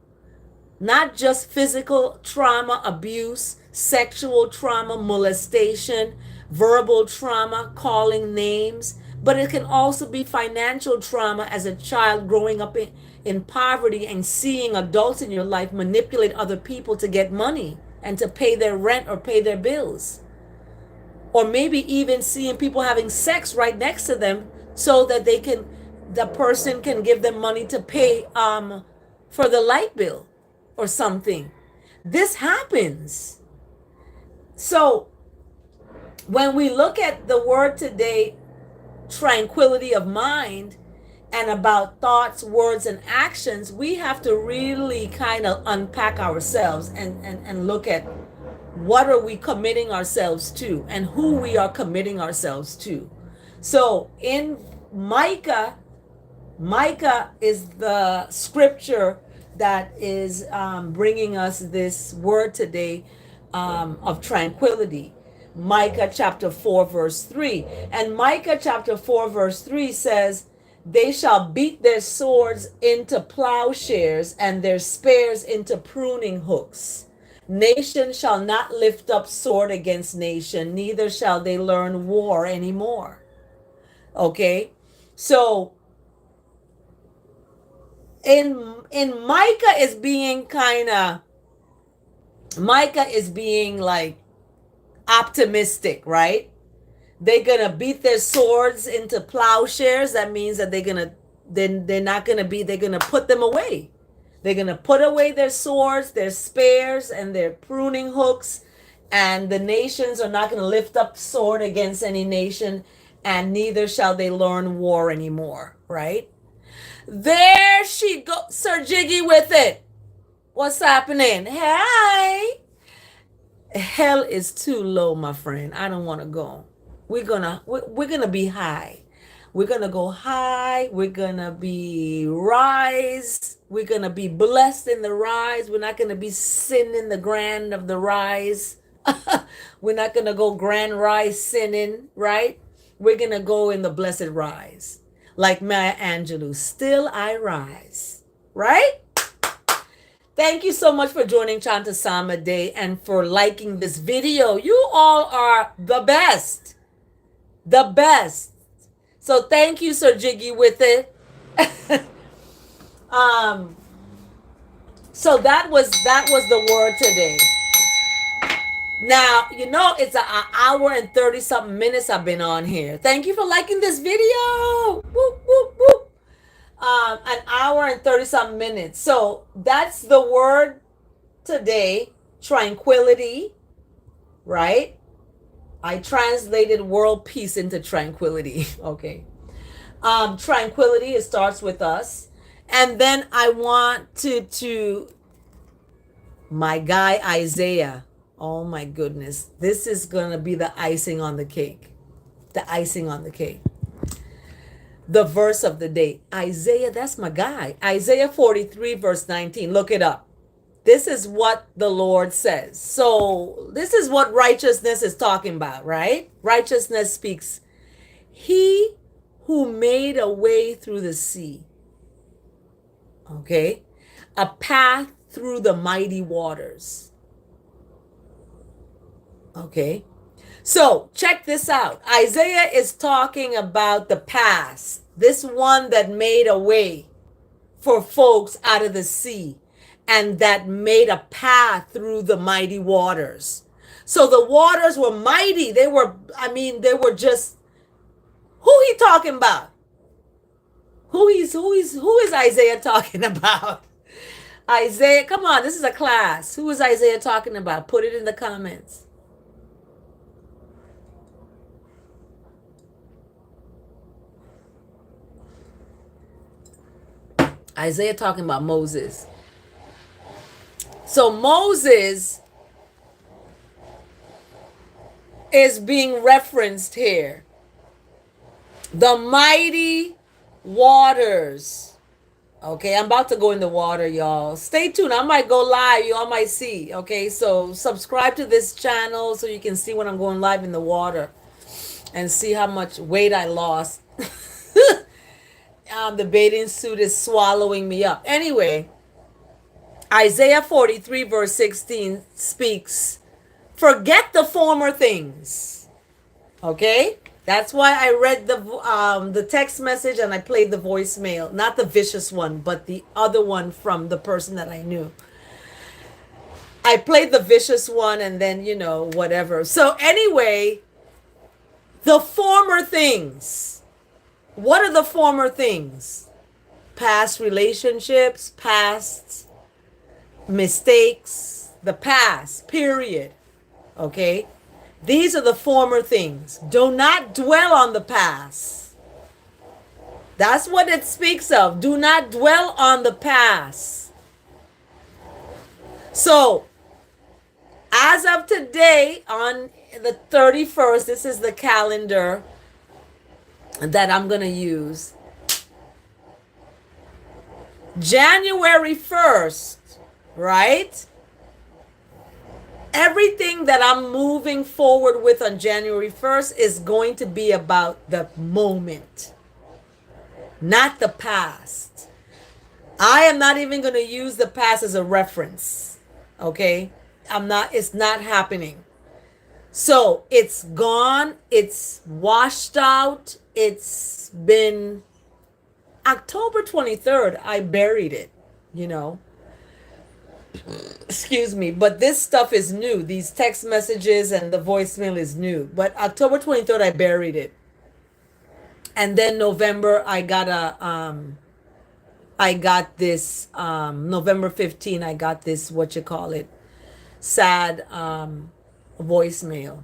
Not just physical trauma, abuse, sexual trauma, molestation, verbal trauma, calling names, but it can also be financial trauma as a child growing up in poverty and seeing adults in your life manipulate other people to get money and to pay their rent or pay their bills. Or maybe even seeing people having sex right next to them so that the person can give them money to pay for the light bill or something. This happens. So when we look at the word today, tranquility of mind, and about thoughts, words, and actions, we have to really kind of unpack ourselves and look at what are we committing ourselves to and who we are committing ourselves to. So in Micah Micah is the scripture that is bringing us this word today of tranquility. Micah chapter 4, verse 3. And Micah chapter 4, verse 3 says, they shall beat their swords into plowshares and their spears into pruning hooks. Nation shall not lift up sword against nation, neither shall they learn war anymore. Okay? So in Micah is being kind of Micah is being like optimistic, right? They're gonna beat their swords into plowshares. That means that they're not gonna be, they're gonna put them away. They're gonna put away their swords, their spears, and their pruning hooks, and the nations are not gonna lift up sword against any nation, and neither shall they learn war anymore, right? There she go, Sir Jiggy with it. What's happening? Hey, hell is too low, my friend. I don't want to go. We're gonna be high. We're gonna go high. We're gonna be rise. We're gonna be blessed in the rise. We're not gonna be sinning the grand of the rise. We're not gonna go grand rise sinning, right? We're gonna go in the blessed rise, like Maya Angelou. Still I rise, right? Thank you so much for joining Chant A Psalm A Day and for liking this video. You all are the best. The best. So thank you, Sir Jiggy with it. um, so that was the word today. Now, you know, it's an hour and 30 something minutes I've been on here. Thank you for liking this video. Whoop, whoop, whoop. An hour and 30 something minutes. So that's the word today, tranquility, right? I translated world peace into tranquility. Okay. Tranquility, it starts with us. And then I want to my guy Isaiah. Oh my goodness. This is going to be the icing on the cake. The icing on the cake. The verse of the day. Isaiah, that's my guy. Isaiah 43 verse 19. Look it up. This is what the Lord says. So this is what righteousness is talking about, right? Righteousness speaks. He who made a way through the sea. Okay. A path through the mighty waters. Okay. So check this out. Isaiah is talking about the past. This one that made a way for folks out of the sea and that made a path through the mighty waters. So the waters were mighty. They were just, who he talking about? Who is Isaiah talking about? Isaiah, come on, this is a class. Who is Isaiah talking about? Put it in the comments. Isaiah talking about Moses. So Moses is being referenced here. The mighty waters. Okay, I'm about to go in the water, y'all. Stay tuned. I might go live. Y'all might see. Okay, so subscribe to this channel so you can see when I'm going live in the water and see how much weight I lost. The bathing suit is swallowing me up. Anyway, Isaiah 43 verse 16 speaks, forget the former things. Okay? That's why I read the text message and I played the voicemail. Not the vicious one, but the other one from the person that I knew. I played the vicious one and then, whatever. So anyway, the former things. What are the former things? Past relationships, past mistakes, the past, period. Okay? These are the former things. Do not dwell on the past. That's what it speaks of. Do not dwell on the past. So, as of today, on the 31st, this is the calendar that I'm going to use. January 1st, right? Everything that I'm moving forward with on January 1st is going to be about the moment, not the past. I am not even going to use the past as a reference. Okay? It's not happening. So it's gone. It's washed out. It's been October 23rd. I buried it, you know. Excuse me, but this stuff is new. These text messages and the voicemail is new. But October 23rd, I buried it. And then November, I got this, November 15, I got this, what you call it, sad voicemail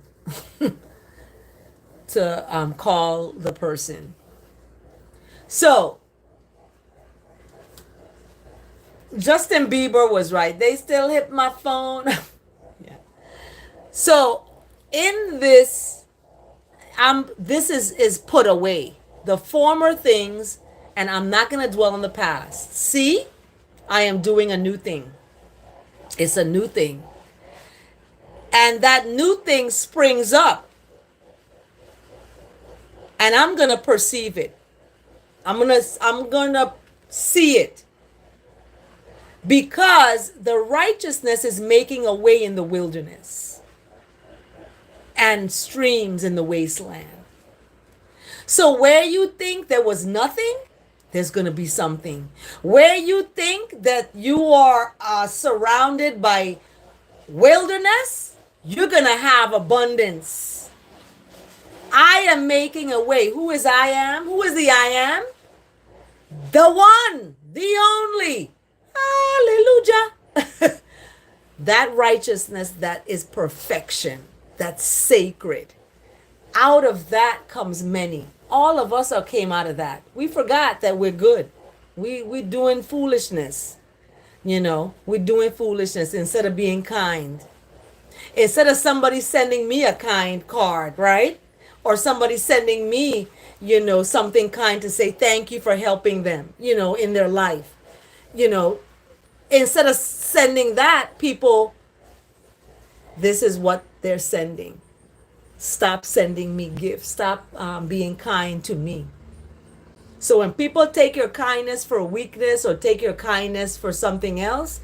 to call the person. So, Justin Bieber was right. They still hit my phone. Yeah. So, in this, this is put away. The former things, and I'm not going to dwell on the past. See, I am doing a new thing. It's a new thing. And that new thing springs up. And I'm going to perceive it. I'm going to see it. Because the righteousness is making a way in the wilderness and streams in the wasteland. So where you think there was nothing, there's going to be something. Where you think that you are surrounded by wilderness, you're going to have abundance. I am making a way. Who is I am? Who is the I am? The one, the only. Hallelujah. That righteousness that is perfection, that's sacred. Out of that comes many. All of us came out of that. We forgot that we're good. We're doing foolishness. You know, we're doing foolishness instead of being kind. Instead of somebody sending me a kind card, right? Or somebody sending me, you know, something kind to say thank you for helping them, you know, in their life. You know, instead of sending that, people, this is what they're sending. Stop sending me gifts. Stop being kind to me. So when people take your kindness for weakness or take your kindness for something else,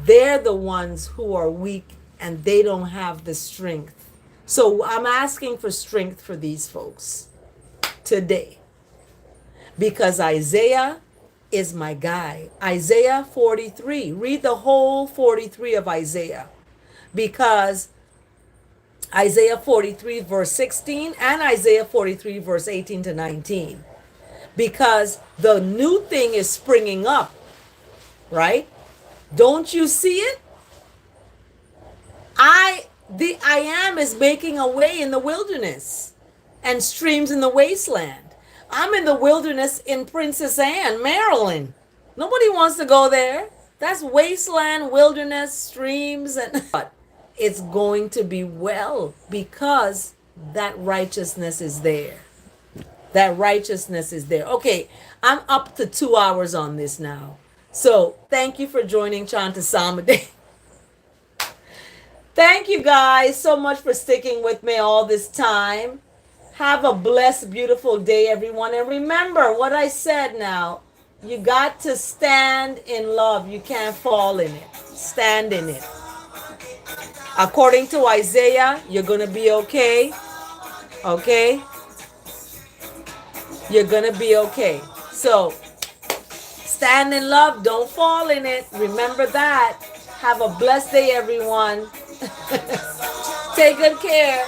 they're the ones who are weak and they don't have the strength. So I'm asking for strength for these folks today. Because Isaiah is my guide. Isaiah 43. Read the whole 43 of Isaiah. Because Isaiah 43 verse 16 and Isaiah 43 verse 18 to 19. Because the new thing is springing up. Right? Don't you see it? The I am is making a way in the wilderness and streams in the wasteland. I'm in the wilderness in Princess Anne, Maryland. Nobody wants to go there. That's wasteland, wilderness, streams, and but it's going to be well because that righteousness is there. That righteousness is there. Okay, I'm up to 2 hours on this now. So thank you for joining Chant A Psalm A. Thank you guys so much for sticking with me all this time. Have a blessed, beautiful day, everyone. And remember what I said now. You got to stand in love. You can't fall in it. Stand in it. According to Isaiah, you're going to be okay. Okay? You're going to be okay. So, stand in love. Don't fall in it. Remember that. Have a blessed day, everyone. Take good care.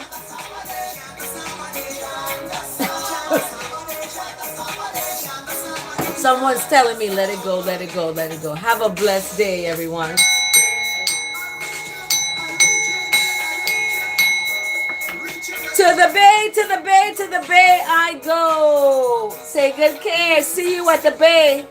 Someone's telling me, let it go, let it go, let it go. Have a blessed day, everyone. To the bay, to the bay, to the bay I go. Say good care. See you at the bay.